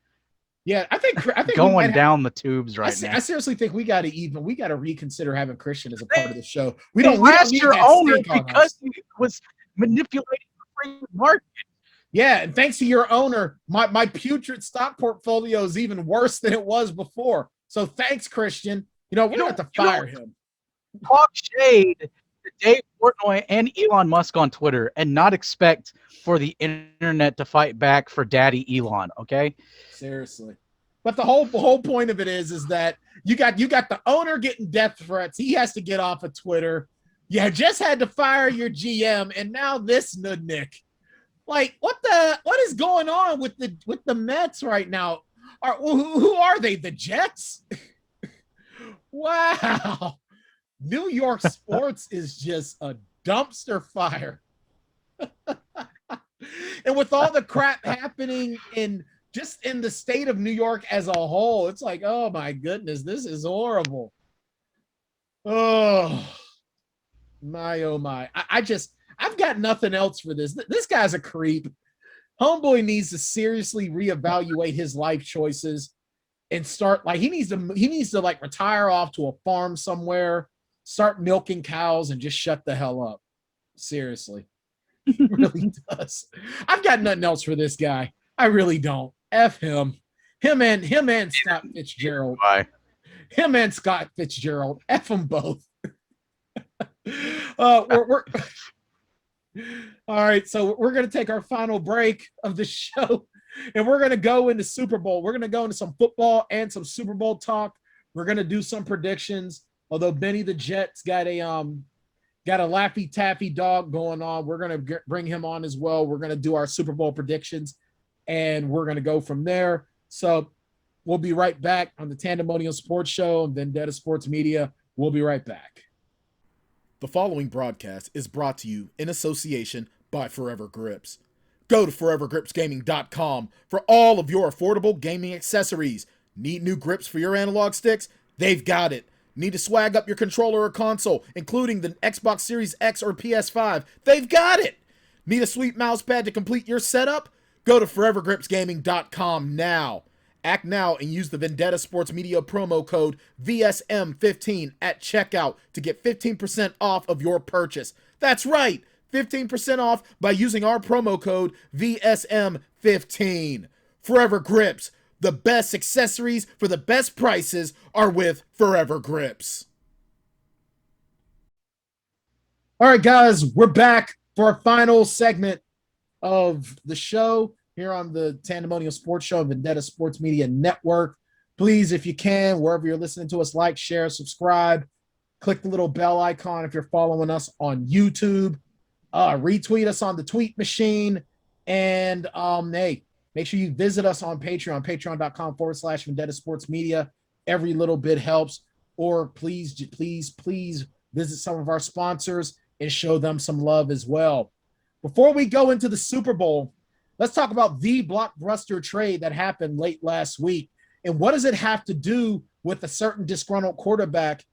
I think going down the tubes now. I seriously think we got to reconsider having Christian as a part of the show. We don't need your owner because he was manipulating the free market. Yeah, and thanks to your owner, my putrid stock portfolio is even worse than it was before. So thanks, Christian. We're going to have to fire him. Talk shade to Dave Portnoy and Elon Musk on Twitter and not expect for the internet to fight back for Daddy Elon, okay? Seriously. But the whole point of it is that you got the owner getting death threats. He has to get off of Twitter. You just had to fire your GM, and now this nudnik. Like, what is going on with the Mets right now? Who are they? The Jets? Wow. New York sports is just a dumpster fire. And with all the crap happening in the state of New York as a whole, it's like, oh my goodness, this is horrible. Oh my. I've got nothing else for this. This guy's a creep. Homeboy needs to seriously reevaluate his life choices and start he needs to retire off to a farm somewhere, start milking cows, and just shut the hell up. Seriously. He really does. I've got nothing else for this guy. I really don't. F him. Him and Scott Fitzgerald. Bye. Him and Scott Fitzgerald. F them both. We're all right, so we're going to take our final break of the show. And we're going to go into Super Bowl. We're going to go into some football and some Super Bowl talk. We're going to do some predictions. Although Benny the Jet's got a Laffy Taffy dog going on. We're going to bring him on as well. We're going to do our Super Bowl predictions, and we're going to go from there. So we'll be right back on the Tanndemonium Sports Show and Vendetta Sports Media. We'll be right back. The following broadcast is brought to you in association by Forever Grips. Go to forevergripsgaming.com for all of your affordable gaming accessories. Need new grips for your analog sticks? They've got it. Need to swag up your controller or console, including the Xbox Series X or PS5? They've got it. Need a sweet mouse pad to complete your setup? Go to forevergripsgaming.com now. Act now and use the Vendetta Sports Media promo code VSM15 at checkout to get 15% off of your purchase. That's right, 15% off by using our promo code VSM15. Forever Grips, the best accessories for the best prices are with Forever Grips. All right, guys, we're back for our final segment of the show here on the Tanndemonium Sports Show, Vendetta Sports Media Network. Please, if you can, wherever you're listening to us, like, share, subscribe, click the little bell icon if you're following us on YouTube, retweet us on the tweet machine, and hey, make sure you visit us on Patreon, patreon.com/Vendetta Sports Media. Every little bit helps. Or please visit some of our sponsors and show them some love as well. Before we go into the Super Bowl, let's talk about the blockbuster trade that happened late last week. And what does it have to do with a certain disgruntled quarterback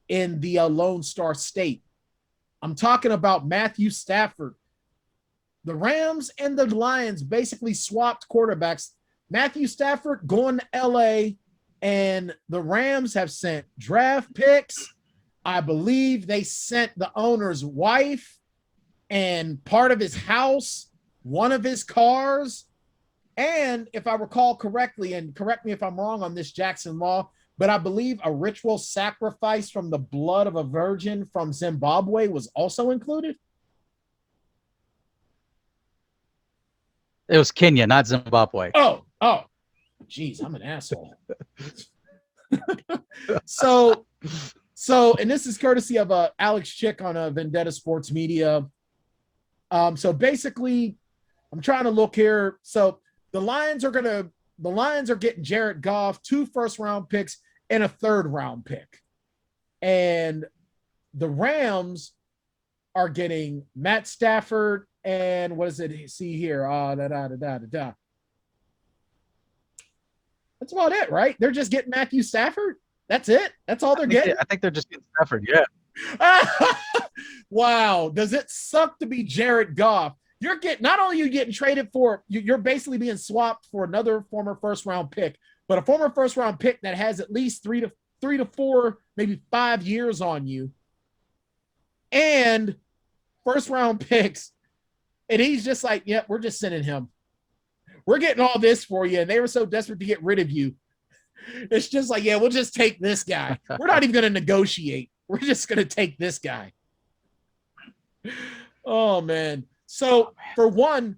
in the Lone Star State? I'm talking about Matthew Stafford. The Rams and the Lions basically swapped quarterbacks. Matthew Stafford going to LA, and the Rams have sent draft picks. I believe they sent the owner's wife and part of his house, one of his cars, and if I recall correctly, and correct me if I'm wrong on this, Jackson Law, but I believe a ritual sacrifice from the blood of a virgin from Zimbabwe was also included. It was Kenya, not Zimbabwe. Oh, geez, I'm an asshole. So, and this is courtesy of Alex Chick on Vendetta Sports Media. So basically, I'm trying to look here. So the Lions are getting Jared Goff, 2 first-round picks, and a 3rd-round pick. And the Rams are getting Matt Stafford and what does it see here? That's about it, right? They're just getting Matthew Stafford. That's it. That's all they're getting. I think they're just getting Stafford. Yeah. Wow. Does it suck to be Jared Goff? You're getting, not only are you getting traded for, you're basically being swapped for another former first-round pick, but a former first-round pick that has at least 3 to 4, maybe 5 years on you, and first-round picks. And he's just like, yep, we're just sending him. We're getting all this for you. And they were so desperate to get rid of you. It's just like, yeah, we'll just take this guy. We're not even going to negotiate. We're just going to take this guy. Oh, man. So, for one,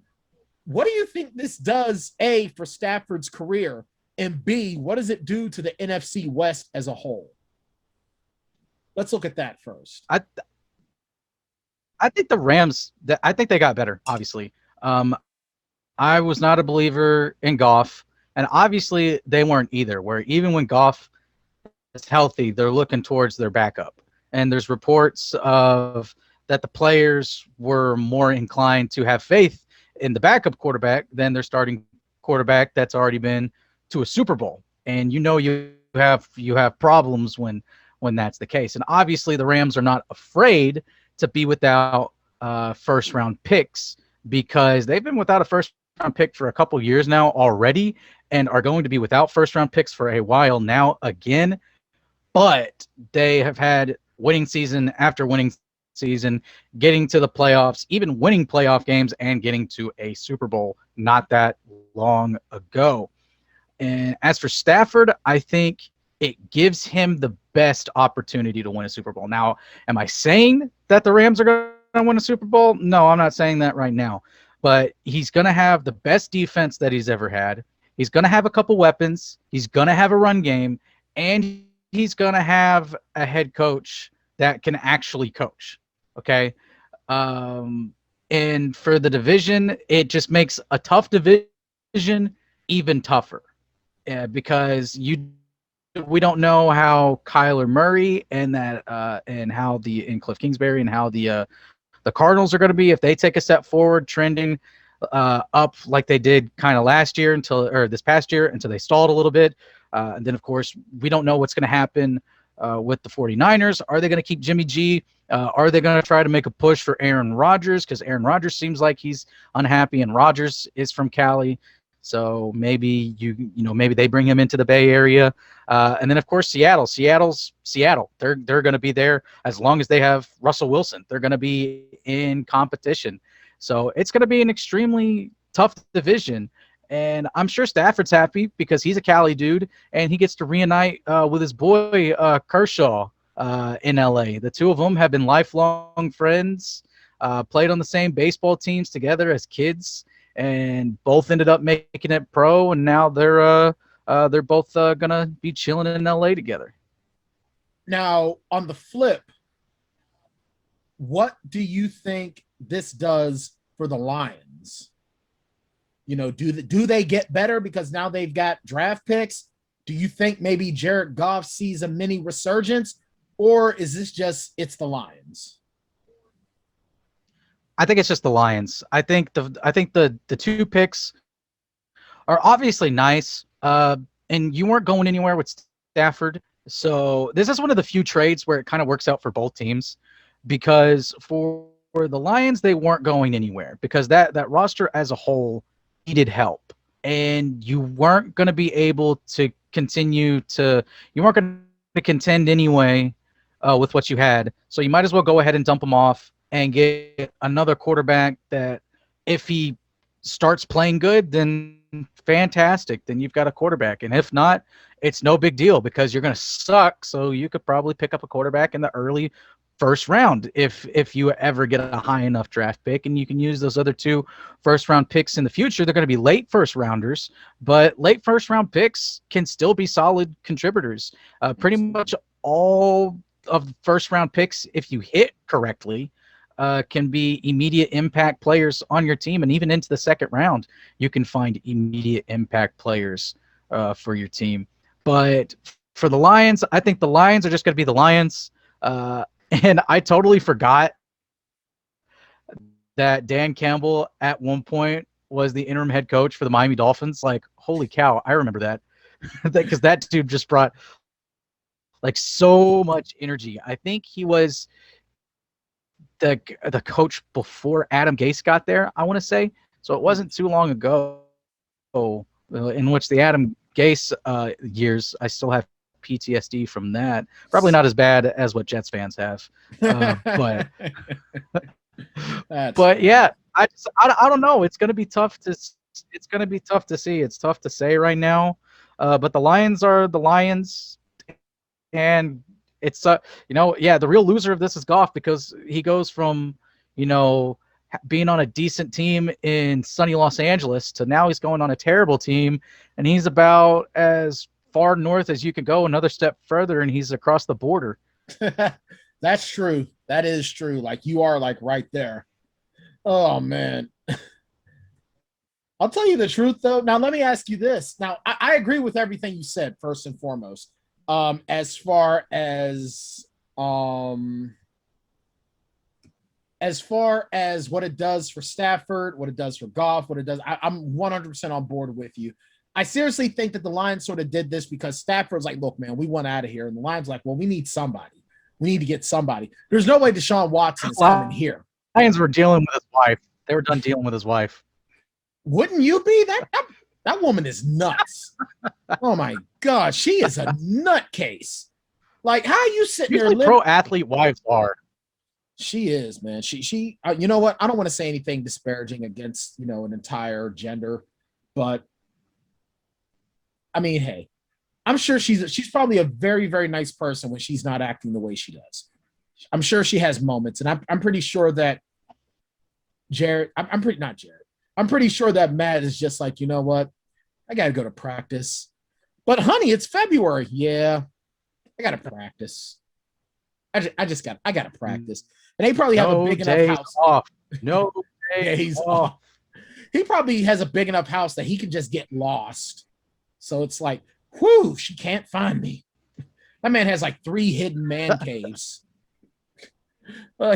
what do you think this does, A, for Stafford's career, and B, what does it do to the NFC West as a whole? Let's look at that first. I think the Rams, I think they got better, obviously. I was not a believer in Goff, and obviously they weren't either, where even when Goff is healthy, they're looking towards their backup. And there's reports of that the players were more inclined to have faith in the backup quarterback than their starting quarterback that's already been to a Super Bowl. And you have problems when that's the case. And obviously the Rams are not afraid to be without first-round picks because they've been without a first-round pick for a couple years now already and are going to be without first-round picks for a while now again. But they have had winning season after winning season, getting to the playoffs, even winning playoff games and getting to a Super Bowl not that long ago. And as for Stafford, I think it gives him the best opportunity to win a Super Bowl. Now, am I saying that the Rams are going to win a Super Bowl? No, I'm not saying that right now. but he's going to have the best defense that he's ever had. He's going to have a couple weapons. He's going to have a run game, and he's going to have a head coach that can actually coach. Okay. And for the division, it just makes a tough division even tougher because we don't know how Kyler Murray and Cliff Kingsbury and how the Cardinals are going to be if they take a step forward, trending up like they did kind of this past year until they stalled a little bit. And then, of course, we don't know what's going to happen with the 49ers. Are they going to keep Jimmy G? Are they going to try to make a push for Aaron Rodgers? Because Aaron Rodgers seems like he's unhappy, and Rodgers is from Cali. So maybe maybe they bring him into the Bay Area. And then, of course, Seattle's Seattle. They're going to be there as long as they have Russell Wilson. They're going to be in competition. So it's going to be an extremely tough division. And I'm sure Stafford's happy because he's a Cali dude, and he gets to reunite with his boy Kershaw in LA. The two of them have been lifelong friends, played on the same baseball teams together as kids, and both ended up making it pro. And now they're both gonna be chilling in LA together. Now, on the flip, what do you think this does for the Lions? Do they get better because now they've got draft picks? Do you think maybe Jared Goff sees a mini resurgence, or is this just it's the Lions? I think it's just the Lions. I think the two picks are obviously nice, and you weren't going anywhere with Stafford. So this is one of the few trades where it kind of works out for both teams, because for the Lions, they weren't going anywhere because that roster as a whole needed help, and you weren't going to be able to you weren't going to contend anyway with what you had. So you might as well go ahead and dump them off and get another quarterback that if he starts playing good, then fantastic. Then you've got a quarterback. And if not, it's no big deal because you're going to suck. So you could probably pick up a quarterback in the early first round if you ever get a high enough draft pick, and you can use those other two first round picks in the future. They're going to be late first rounders, but late first round picks can still be solid contributors. Pretty much all of the first round picks, if you hit correctly, can be immediate impact players on your team. And even into the second round, you can find immediate impact players for your team. But for the Lions, I think the Lions are just going to be the Lions. And I totally forgot that Dan Campbell at one point was the interim head coach for the Miami Dolphins. Like, holy cow, I remember that. Because that dude just brought like so much energy. I think he was the coach before Adam Gase got there, I want to say. So it wasn't too long ago in which the Adam Gase years, I still have PTSD from that. Probably not as bad as what Jets fans have, but yeah, I don't know. It's going to be tough to see. It's tough to say right now. But the Lions are the Lions, and it's the real loser of this is Goff, because he goes from being on a decent team in sunny Los Angeles to now he's going on a terrible team, and he's about as far north as you could go, another step further, and he's across the border. That's true. That is true. Like, you are like right there. Oh man. I'll tell you the truth though. Now let me ask you this. Now I agree with everything you said, first and foremost. As far as what it does for Stafford, what it does for Goff, what it does, I'm 100% on board with you. I seriously think that the Lions sort of did this because Stafford's like, look, man, we want out of here. And the Lions like, well, we need somebody. We need to get somebody. There's no way Deshaun Watson is coming here. Lions were dealing with his wife. They were done dealing with his wife. Wouldn't you be? That woman is nuts. Oh, my God. She is a nutcase. Like, how are you sitting there? Pro athlete wives are. She is, man. She you know what? I don't want to say anything disparaging against, an entire gender, but I mean, hey, I'm sure she's probably a very, very nice person when she's not acting the way she does. I'm sure she has moments, and I'm pretty sure that Jared, I'm pretty not Jared. I'm pretty sure that Matt is just like, you know what? I got to go to practice. But honey, it's February. Yeah, I got to practice. I got to practice. And they probably have a No big enough days house. off. No Days days off. off. He probably has a big enough house that he can just get lost. So it's like, whew, she can't find me. That man has like 3 hidden man caves.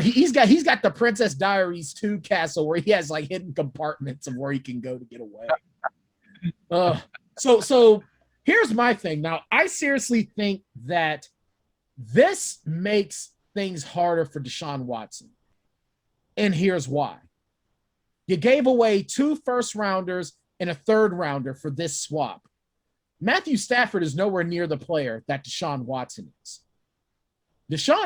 He's got the Princess Diaries 2 castle where he has like hidden compartments of where he can go to get away. So here's my thing. Now, I seriously think that this makes things harder for Deshaun Watson. And here's why. You gave away 2 first-rounders and a third-rounder for this swap. Matthew Stafford is nowhere near the player that Deshaun Watson is.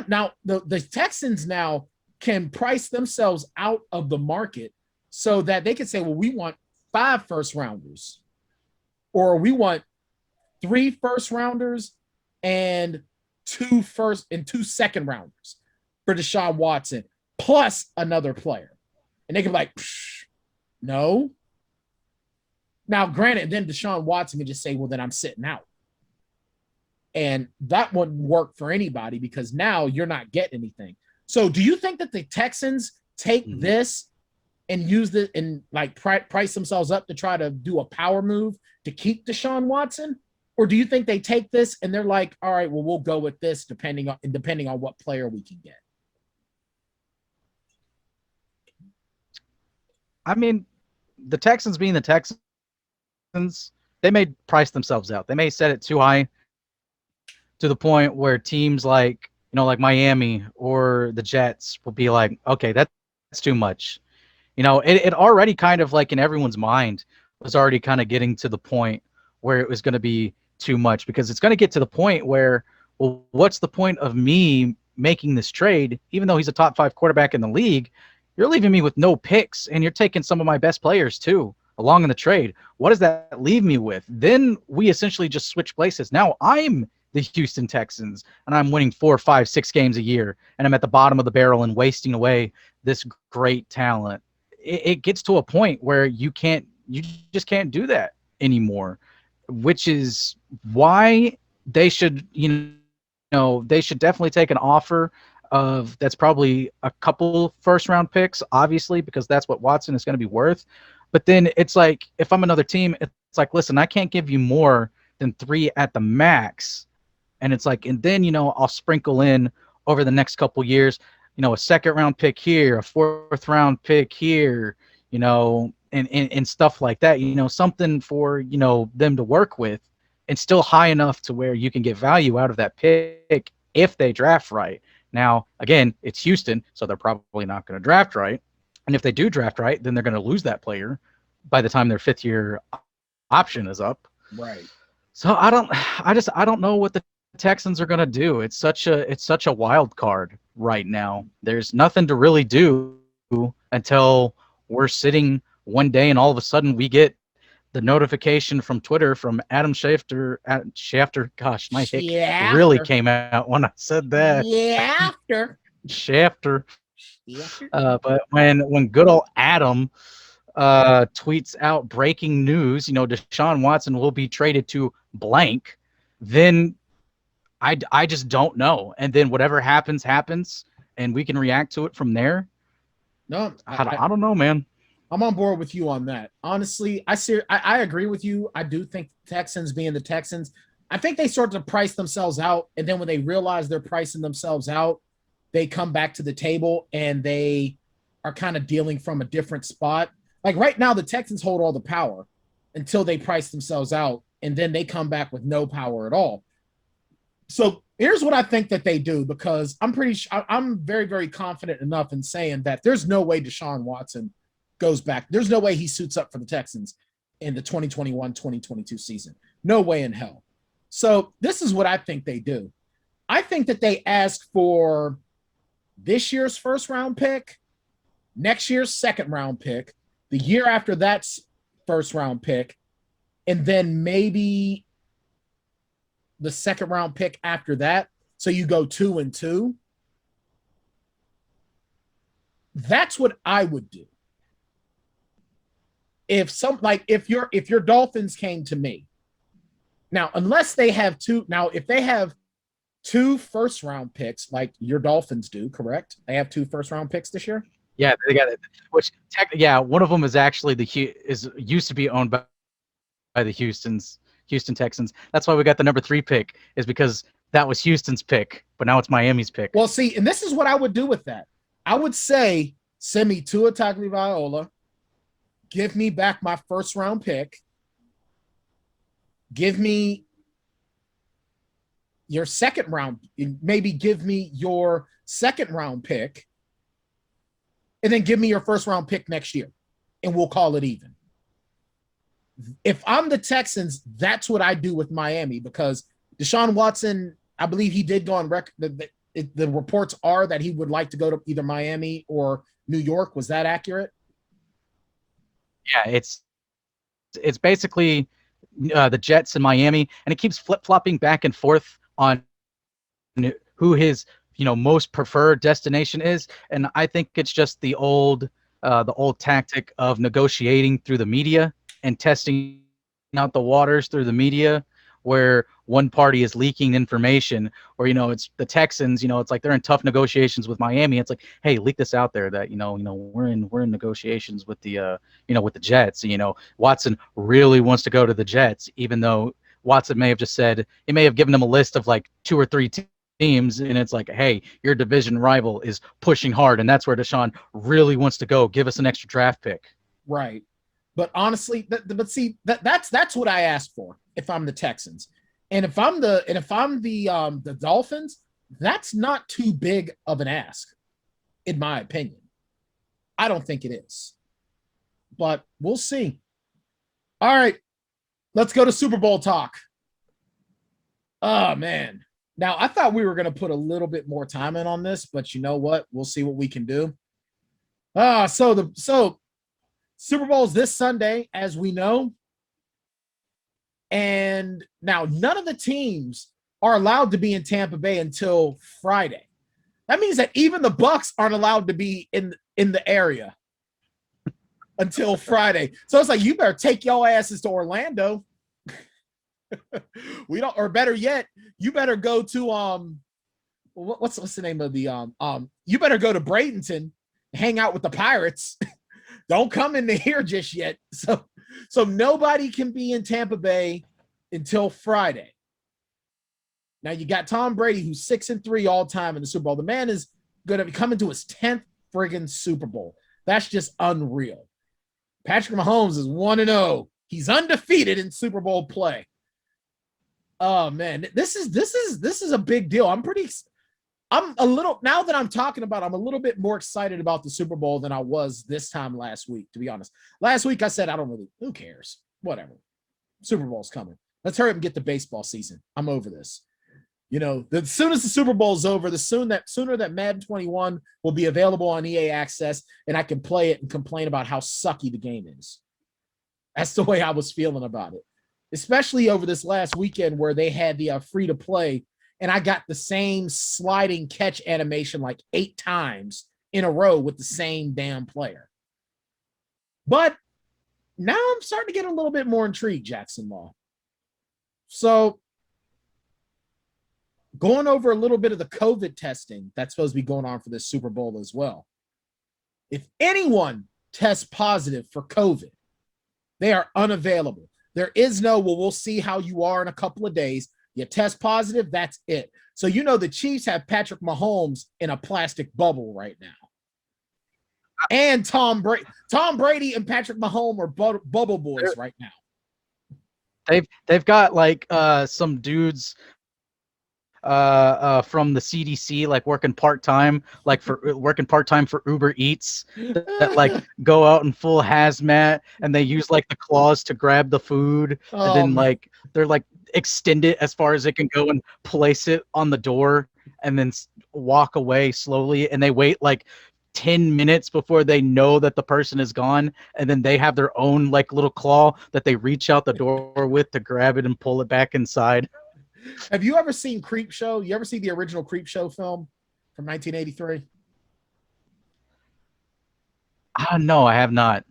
Now, the Texans now can price themselves out of the market so that they can say, well, we want 5 first-rounders, or we want 3 first-rounders and 2 second-rounders for Deshaun Watson, plus another player. And they can be like, no. Now, granted, then Deshaun Watson can just say, well, then I'm sitting out. And that wouldn't work for anybody because now you're not getting anything. So do you think that the Texans take this and use it and like price themselves up to try to do a power move to keep Deshaun Watson? Or do you think they take this and they're like, all right, well, we'll go with this depending on what player we can get? I mean, the Texans being the Texans, they may price themselves out. They may set it too high to the point where teams like, like Miami or the Jets will be like, okay, that's too much. It already kind of like in everyone's mind was already kind of getting to the point where it was going to be too much, because it's going to get to the point where, well, what's the point of me making this trade? Even though he's a top 5 quarterback in the league, you're leaving me with no picks and you're taking some of my best players too along in the trade. What does that leave me with? Then we essentially just switch places. Now I'm the Houston Texans and I'm winning 4, 5, 6 games a year, and I'm at the bottom of the barrel and wasting away this great talent. It gets to a point where you just can't do that anymore, which is why they should, they should definitely take an offer of that's probably a couple first round picks, obviously, because that's what Watson is going to be worth. But then it's like, if I'm another team, it's like, listen, I can't give you more than 3 at the max. And it's like, and then, I'll sprinkle in over the next couple years, a second round pick here, a 4th round pick here, and stuff like that, something for, them to work with, and still high enough to where you can get value out of that pick if they draft right. Now, again, it's Houston, so they're probably not going to draft right. And if they do draft right, then they're going to lose that player by the time their 5th-year option is up. Right. So I don't know what the Texans are going to do. It's such a wild card right now. There's nothing to really do until we're sitting one day and all of a sudden we get the notification from Twitter from Adam Schefter. Gosh, my hick really came out when I said that. Schefter. But when good old Adam tweets out breaking news, Deshaun Watson will be traded to blank, then I just don't know. And then whatever happens, and we can react to it from there. No, I don't know, man. I'm on board with you on that. Honestly, I agree with you. I do think Texans being the Texans, I think they start to price themselves out. And then when they realize they're pricing themselves out, they come back to the table and they are kind of dealing from a different spot. Like right now, the Texans hold all the power until they price themselves out. And then they come back with no power at all. So here's what I think that they do, because I'm very, very confident enough in saying that there's no way Deshaun Watson goes back. There's no way he suits up for the Texans in the 2021-2022 season. No way in hell. So this is what I think they do. I think that they ask for this year's 1st round pick, next year's 2nd round pick, the year after that's 1st round pick, and then maybe the 2nd round pick after that. So you go 2 and 2. That's what I would do. if your Dolphins came to me now, unless they have if they have 2 first-round picks like your Dolphins do, correct? They have 2 first-round picks this year. Yeah, they got it. Which, yeah, one of them is actually used to be owned by the Houston Texans. That's why we got the number 3 pick, is because that was Houston's pick, but now it's Miami's pick. Well, see, and this is what I would do with that. I would say, send me Tua Tagovailoa, give me back my first-round pick, give me your second round, maybe give me your second-round pick, and then give me your first-round pick next year, and we'll call it even. If I'm the Texans, that's what I do with Miami, because Deshaun Watson, I believe he did go on record. The reports are that he would like to go to either Miami or New York. Was that accurate? Yeah, it's basically the Jets and Miami, and it keeps flip-flopping back and forth on who his most preferred destination is. And I think it's just the old tactic of negotiating through the media and testing out the waters through the media, where one party is leaking information, or it's the Texans, it's like they're in tough negotiations with Miami. It's like, hey, leak this out there that we're in negotiations with the with the Jets. Watson really wants to go to the Jets, even though Watson may have just said, he may have given them a list of like 2 or 3 teams, and it's like, hey, your division rival is pushing hard, and that's where Deshaun really wants to go. Give us an extra draft pick. Right. But honestly, that's what I asked for if I'm the Texans. And if I'm the Dolphins, that's not too big of an ask, in my opinion. I don't think it is. But we'll see. All right. Let's go to Super Bowl talk. Oh, man. Now, I thought we were going to put a little bit more time in on this, but you know what? We'll see what we can do. So Super Bowl is this Sunday, as we know. And now none of the teams are allowed to be in Tampa Bay until Friday. That means that even the Bucs aren't allowed to be in the area until Friday. So it's like, you better take your asses to Orlando. Or better yet, you better go to what's the name of the you better go to Bradenton, hang out with the Pirates. Don't come into here just yet. So nobody can be in Tampa Bay until Friday. Now you got Tom Brady, who's 6-3 all time in the Super Bowl. The man is going to be coming to his 10th friggin' Super Bowl. That's just unreal. Patrick Mahomes is 1-0. He's undefeated in Super Bowl play. Oh man, this is a big deal. I'm a little, now that I'm talking about it, I'm a little bit more excited about the Super Bowl than I was this time last week, to be honest. Last week I said, who cares? Whatever. Super Bowl's coming. Let's hurry up and get the baseball season. I'm over this. As soon as the Super Bowl is over, sooner that Madden 21 will be available on EA Access, and I can play it and complain about how sucky the game is. That's the way I was feeling about it, especially over this last weekend where they had the free to play, and I got the same sliding catch animation like 8 times in a row with the same damn player. But now I'm starting to get a little bit more intrigued, Jackson Law. So going over a little bit of the COVID testing that's supposed to be going on for this Super Bowl as well. If anyone tests positive for COVID, they are unavailable. There is no, we'll see how you are in a couple of days. You test positive, that's it. So the Chiefs have Patrick Mahomes in a plastic bubble right now. And Tom Brady and Patrick Mahomes are bubble boys right now. They've got like some dudes from the CDC, like working part-time for Uber Eats, that like go out in full hazmat, and they use like the claws to grab the food, and then like they're like extend it as far as it can go and place it on the door, and then walk away slowly, and they wait like 10 minutes before they know that the person is gone, and then they have their own like little claw that they reach out the door with to grab it and pull it back inside. Have you ever seen Creepshow? You ever see the original Creepshow film from 1983? No, I have not.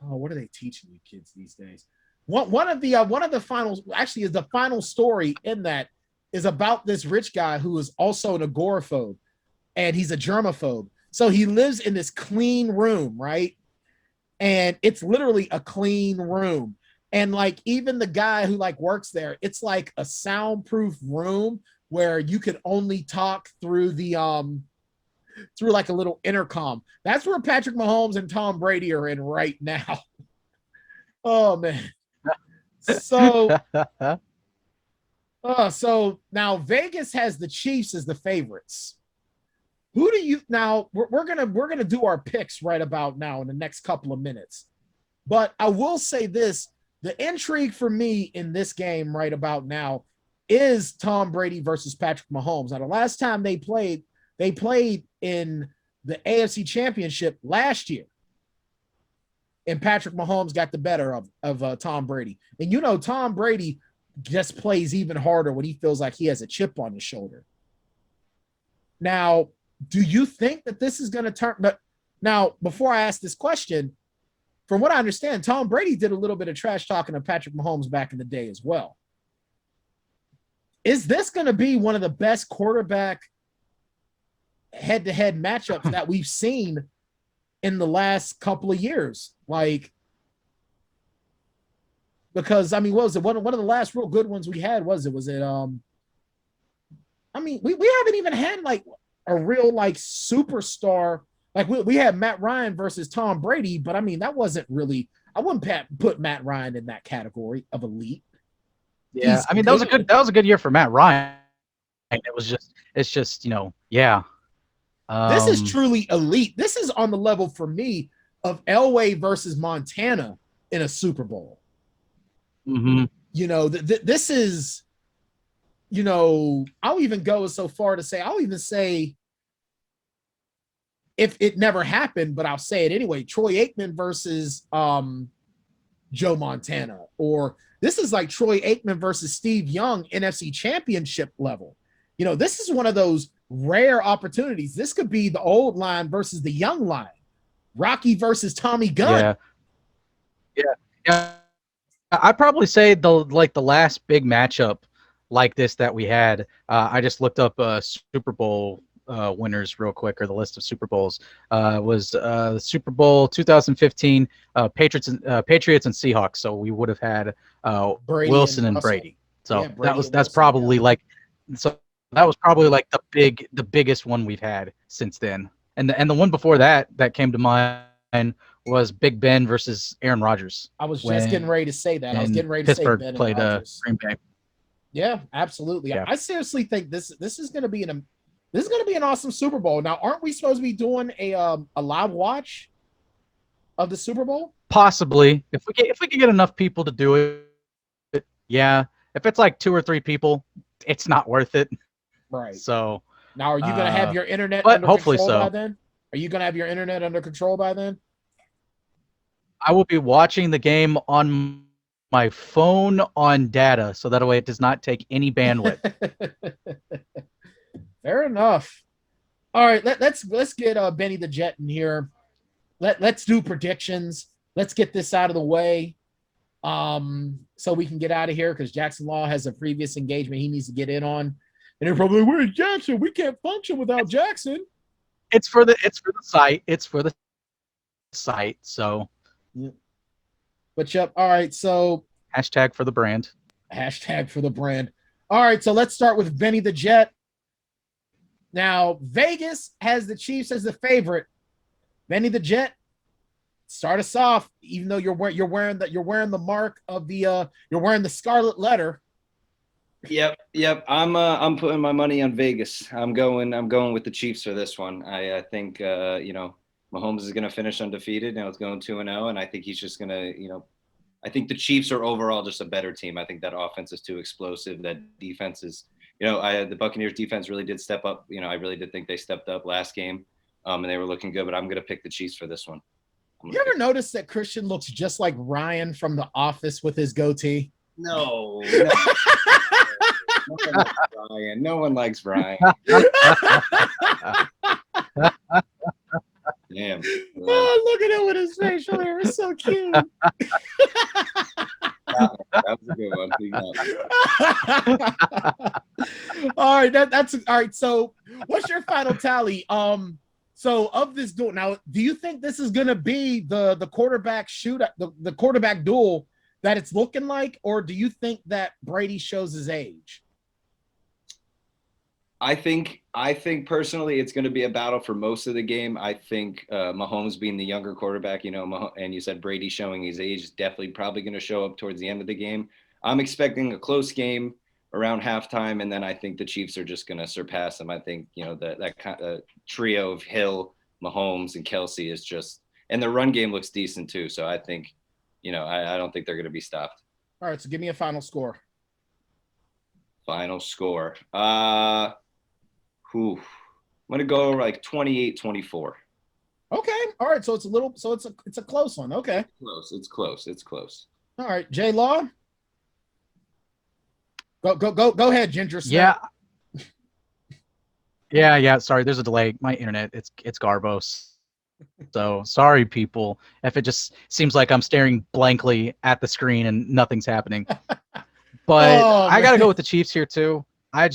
Oh, what are they teaching you kids these days? One of the finals actually is the final story in that is about this rich guy who is also an agoraphobe and he's a germaphobe. So he lives in this clean room, right? And it's literally a clean room. And like even the guy who like works there, it's like a soundproof room where you could only talk through the through like a little intercom. That's where Patrick Mahomes and Tom Brady are in right now. Oh man. So so now Vegas has the Chiefs as the favorites. Who do you now? We're gonna do our picks right about now in the next couple of minutes. But I will say this: the intrigue for me in this game right about now is Tom Brady versus Patrick Mahomes. Now, the last time they played in the AFC Championship last year, and Patrick Mahomes got the better of Tom Brady. And you know, Tom Brady just plays even harder when he feels like he has a chip on his shoulder. Now, do you think that this is going to turn? But now, before I ask this question, from what I understand, Tom Brady did a little bit of trash talking to Patrick Mahomes back in the day as well. Is this going to be one of the best quarterback head-to-head matchups that we've seen in the last couple of years? Like, because I mean, what was it? One of the last real good ones we had was it? I mean, we haven't even had like a real like superstar. Like we had Matt Ryan versus Tom Brady, but I mean that wasn't really. I wouldn't put Matt Ryan in that category of elite. Yeah, I mean that was a good year for Matt Ryan. It's just yeah. This is truly elite. This is on the level for me of Elway versus Montana in a Super Bowl. Mm-hmm. You know, this is. You know, I'll even go so far to say, I'll even say, if it never happened, but I'll say it anyway, Troy Aikman versus Joe Montana, or this is like Troy Aikman versus Steve Young, NFC Championship level. You know, this is one of those rare opportunities. This could be the old line versus the young line, Rocky versus Tommy Gunn. Yeah. I'd probably say the last big matchup like this that we had. I just looked up Super Bowl winners real quick, or the list of Super Bowls. Was the Super Bowl 2015 Patriots and Seahawks. So we would have had Wilson and Brady. So yeah, that's probably like the biggest one we've had since then. And the one before that came to mind was Big Ben versus Aaron Rodgers. I was just getting ready to say that. I was getting ready to Pittsburgh say Ben played Green Bay. Yeah, absolutely. Yeah. I seriously think this is going to be an awesome Super Bowl. Now, aren't we supposed to be doing a live watch of the Super Bowl? Possibly, if we can get enough people to do it. Yeah, if it's like 2 or 3 people, it's not worth it. Right. So now, are you going to have your internet under control by then? Are you going to have your internet under control by then? I will be watching the game on my phone on data, so that way it does not take any bandwidth. Fair enough. All right, let's get Benny the Jet in here. Let's do predictions. Let's get this out of the way, so we can get out of here because Jackson Law has a previous engagement he needs to get in on, and they're probably like, "Where's Jackson? We can't function without Jackson." It's for the site. It's for the site. So. Yeah. But yep. All right. So hashtag for the brand. Hashtag for the brand. All right. So let's start with Benny the Jet. Now Vegas has the Chiefs as the favorite. Benny the Jet, start us off. Even though you're wearing the mark of the you're wearing the scarlet letter. Yep. I'm putting my money on Vegas. I'm going with the Chiefs for this one. I think Mahomes is going to finish undefeated. Now it's going 2-0, and I think he's just going to, I think the Chiefs are overall just a better team. I think that offense is too explosive. That defense is, the Buccaneers defense really did step up. I really did think they stepped up last game, and they were looking good. But I'm going to pick the Chiefs for this one. You ever notice that Christian looks just like Ryan from The Office with his goatee? No. No one likes Brian. Damn. Oh, look at him with his facial hair. It's so cute. That was a good one. All right, that's all right. So, what's your final tally? So of this duel, now, do you think this is going to be the quarterback the quarterback duel that it's looking like, or do you think that Brady shows his age? I think personally it's going to be a battle for most of the game. I think Mahomes being the younger quarterback, and you said Brady showing his age is definitely probably going to show up towards the end of the game. I'm expecting a close game around halftime, and then I think the Chiefs are just going to surpass them. I think, that kind of trio of Hill, Mahomes, and Kelsey is just – and the run game looks decent too. So I think, I don't think they're going to be stopped. All right, so give me a final score. Final score. I'm going to go like 28-24. Okay. All right. So it's a close one. Okay. It's close. All right. J Law. Go ahead, Ginger Yeah. Snap. Yeah. Sorry, there's a delay. My internet, it's Garbos. So sorry, people, if it just seems like I'm staring blankly at the screen and nothing's happening. But I got to go with the Chiefs here too. I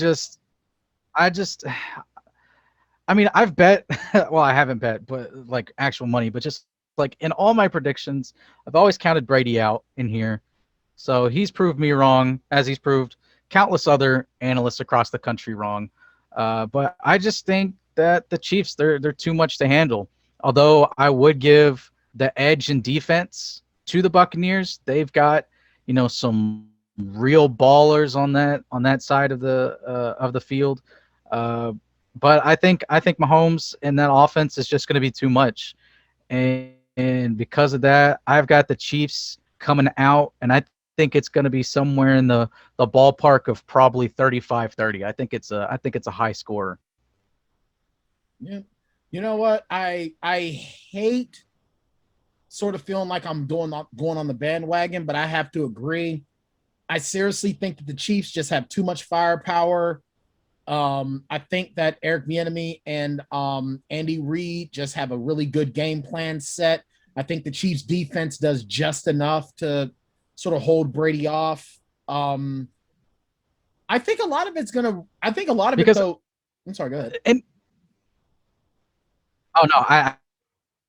mean, I've bet, well, I haven't bet, but like actual money, but just like in all my predictions, I've always counted Brady out in here. So he's proved me wrong, as he's proved countless other analysts across the country wrong. But I just think that the Chiefs, they're too much to handle. Although I would give the edge in defense to the Buccaneers. They've got, some real ballers on that side of the field. But I think Mahomes and that offense is just going to be too much. And because of that, I've got the Chiefs coming out, and I think it's going to be somewhere in the ballpark of probably 35-30. I think it's a high score. Yeah. You know what? I hate sort of feeling like I'm going on the bandwagon, but I have to agree. I seriously think that the Chiefs just have too much firepower. I think that Eric Bieniemy and Andy Reid just have a really good game plan set. I think the Chiefs defense does just enough to sort of hold Brady off. I think a lot of it's I'm sorry, go ahead. I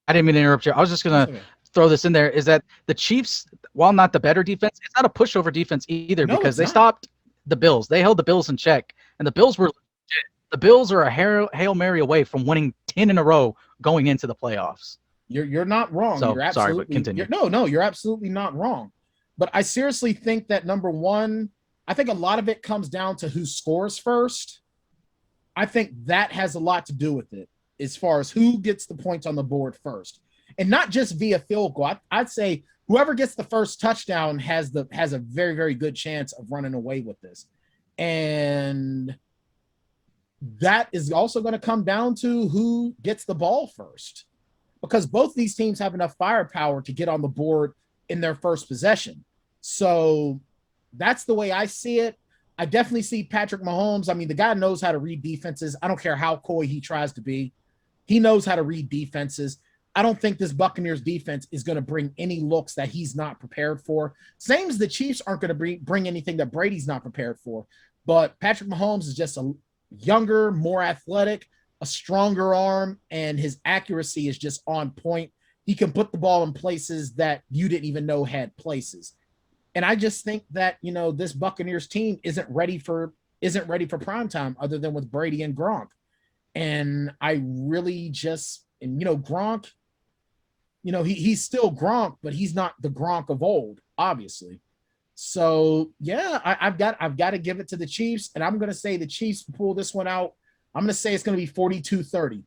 didn't mean to interrupt you. I was just gonna throw this in there, is that the Chiefs, while not the better defense, it's not a pushover defense either, because they stopped the Bills. They held the Bills in check, and the Bills were legit. The Bills are a Hail Mary away from winning 10 in a row going into the playoffs. You're not wrong. So, you're absolutely, sorry, but continue. You're absolutely not wrong. But I seriously think that, number one, I think a lot of it comes down to who scores first. I think that has a lot to do with it, as far as who gets the points on the board first. And not just via field goal. I'd say whoever gets the first touchdown has a very, very good chance of running away with this. And that is also going to come down to who gets the ball first, because both these teams have enough firepower to get on the board in their first possession. So that's the way I see it. I definitely see Patrick Mahomes. I mean, the guy knows how to read defenses. I don't care how coy he tries to be. He knows how to read defenses. I don't think this Buccaneers defense is going to bring any looks that he's not prepared for. Same as the Chiefs aren't going to bring anything that Brady's not prepared for. But Patrick Mahomes is just a younger, more athletic, a stronger arm, and his accuracy is just on point. He can put the ball in places that you didn't even know had places. And I just think that, this Buccaneers team isn't ready for primetime, other than with Brady and Gronk. And I really just, Gronk, he's still Gronk, but he's not the Gronk of old, obviously. So yeah, I've got to give it to the Chiefs, and I'm going to say the Chiefs pull this one out. I'm going to say it's going to be 42-30.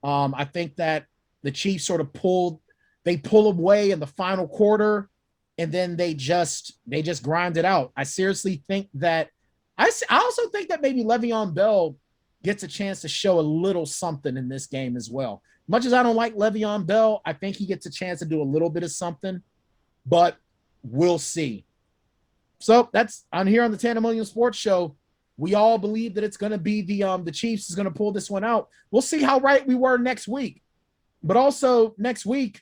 I think that the Chiefs sort of pull away in the final quarter, and then they just grind it out. I seriously think that I also think that maybe Le'Veon Bell gets a chance to show a little something in this game as well. Much as I don't like Le'Veon Bell, I think he gets a chance to do a little bit of something, but we'll see. So I'm here on the Tanndemonium Sports Show. We all believe that it's going to be the Chiefs is going to pull this one out. We'll see how right we were next week. But also next week,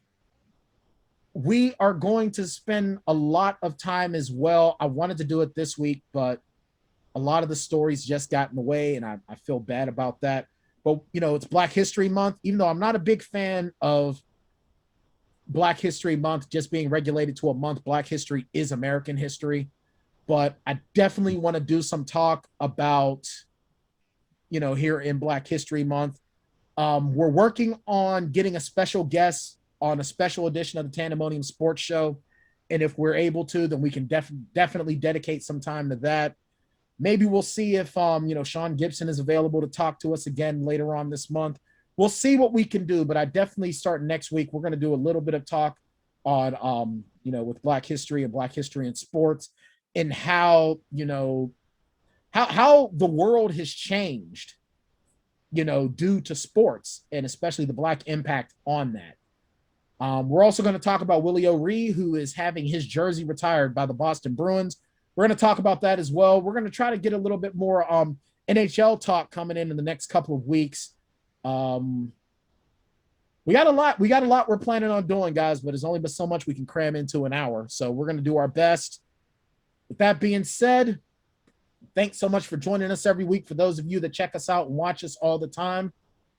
we are going to spend a lot of time as well. I wanted to do it this week, but a lot of the stories just got in the way, and I feel bad about that. But, it's Black History Month. Even though I'm not a big fan of Black History Month just being regulated to a month, Black history is American history. But I definitely want to do some talk about, here in Black History Month. We're working on getting a special guest on a special edition of the Tanndemonium Sports Show. And if we're able to, then we can definitely dedicate some time to that. Maybe we'll see if, Sean Gibson is available to talk to us again later on this month. We'll see what we can do, but I definitely start next week. We're going to do a little bit of talk on, with Black history and Black history in sports, and how, how the world has changed, due to sports, and especially the Black impact on that. We're also going to talk about Willie O'Ree, who is having his jersey retired by the Boston Bruins. We're going to talk about that as well. We're going to try to get a little bit more NHL talk coming in the next couple of weeks. We got a lot we're planning on doing, guys, but there's only been so much we can cram into an hour. So we're going to do our best. With that being said, thanks so much for joining us every week. For those of you that check us out and watch us all the time,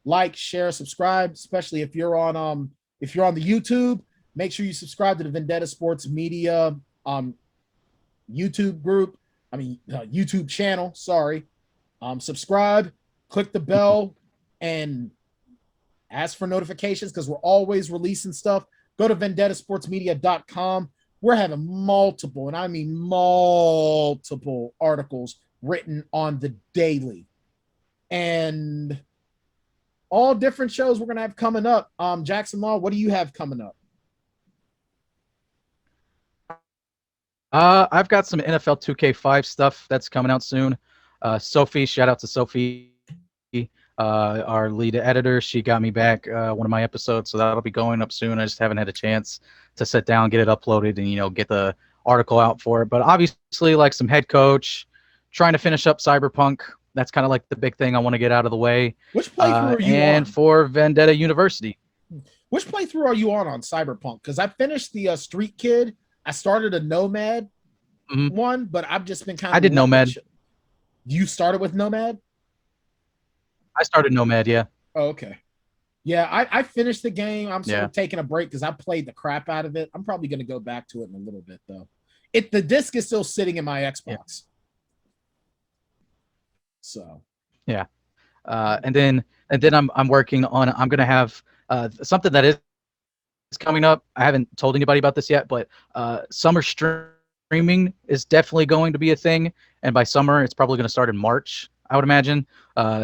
like, share, subscribe, especially if you're on the YouTube, make sure you subscribe to the Vendetta Sports Media YouTube channel. Sorry. Subscribe, click the bell, and ask for notifications, because we're always releasing stuff. Go to vendettasportsmedia.com. We're having multiple, and I mean multiple, articles written on the daily, and all different shows we're going to have coming up. Jackson Law, what do you have coming up? I've got some NFL 2K5 stuff that's coming out soon. Sophie, shout out to Sophie, our lead editor. She got me back one of my episodes, so that'll be going up soon. I just haven't had a chance to sit down, get it uploaded, and get the article out for it. But obviously, like some head coach, trying to finish up Cyberpunk. That's kind of like the big thing I want to get out of the way. Which playthrough are you on? And for Vendetta University. Which playthrough are you on Cyberpunk? Because I finished the Street Kid. I started a Nomad one, but I've just been kind of... I did Nomad. You started with Nomad? I started Nomad, yeah. Oh, okay. Yeah, I finished the game. I'm sort of taking a break because I played the crap out of it. I'm probably going to go back to it in a little bit, though. The disc is still sitting in my Xbox. Yeah. So. Yeah. And then I'm working on... I'm going to have something that is coming up. I haven't told anybody about this yet, but summer streaming is definitely going to be a thing. And by summer, it's probably going to start in March, I would imagine.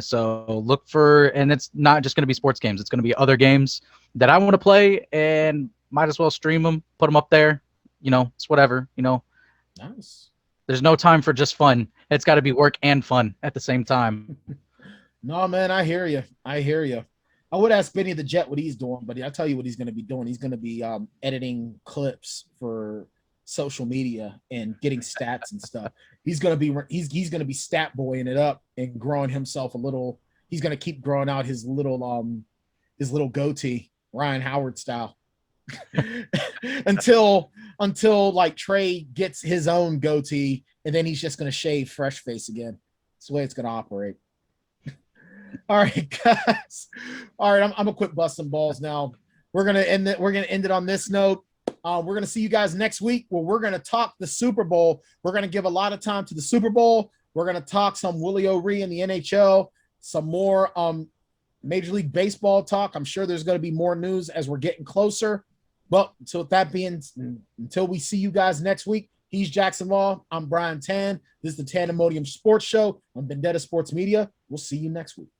So look for, and it's not just going to be sports games. It's going to be other games that I want to play, and might as well stream them, put them up there. It's whatever, Nice. There's no time for just fun. It's got to be work and fun at the same time. No, man, I hear you. I would ask Benny the Jet what he's doing, but I'll tell you what he's going to be doing. He's going to be editing clips for social media and getting stats and stuff. He's going to be stat boying it up and growing himself a little. He's going to keep growing out his little goatee, Ryan Howard style, until like Trey gets his own goatee, and then he's just going to shave fresh face again. That's the way it's going to operate. All right, guys. All right, I'm gonna quit busting balls now. We're gonna end it on this note. We're gonna see you guys next week, where we're gonna talk the Super Bowl. We're gonna give a lot of time to the Super Bowl. We're gonna talk some Willie O'Ree in the NHL, some more Major League Baseball talk. I'm sure there's gonna be more news as we're getting closer. But so with that being, until we see you guys next week, he's Jackson Law. I'm Brian Tann. This is the Tanndemonium Sports Show on Vendetta Sports Media. We'll see you next week.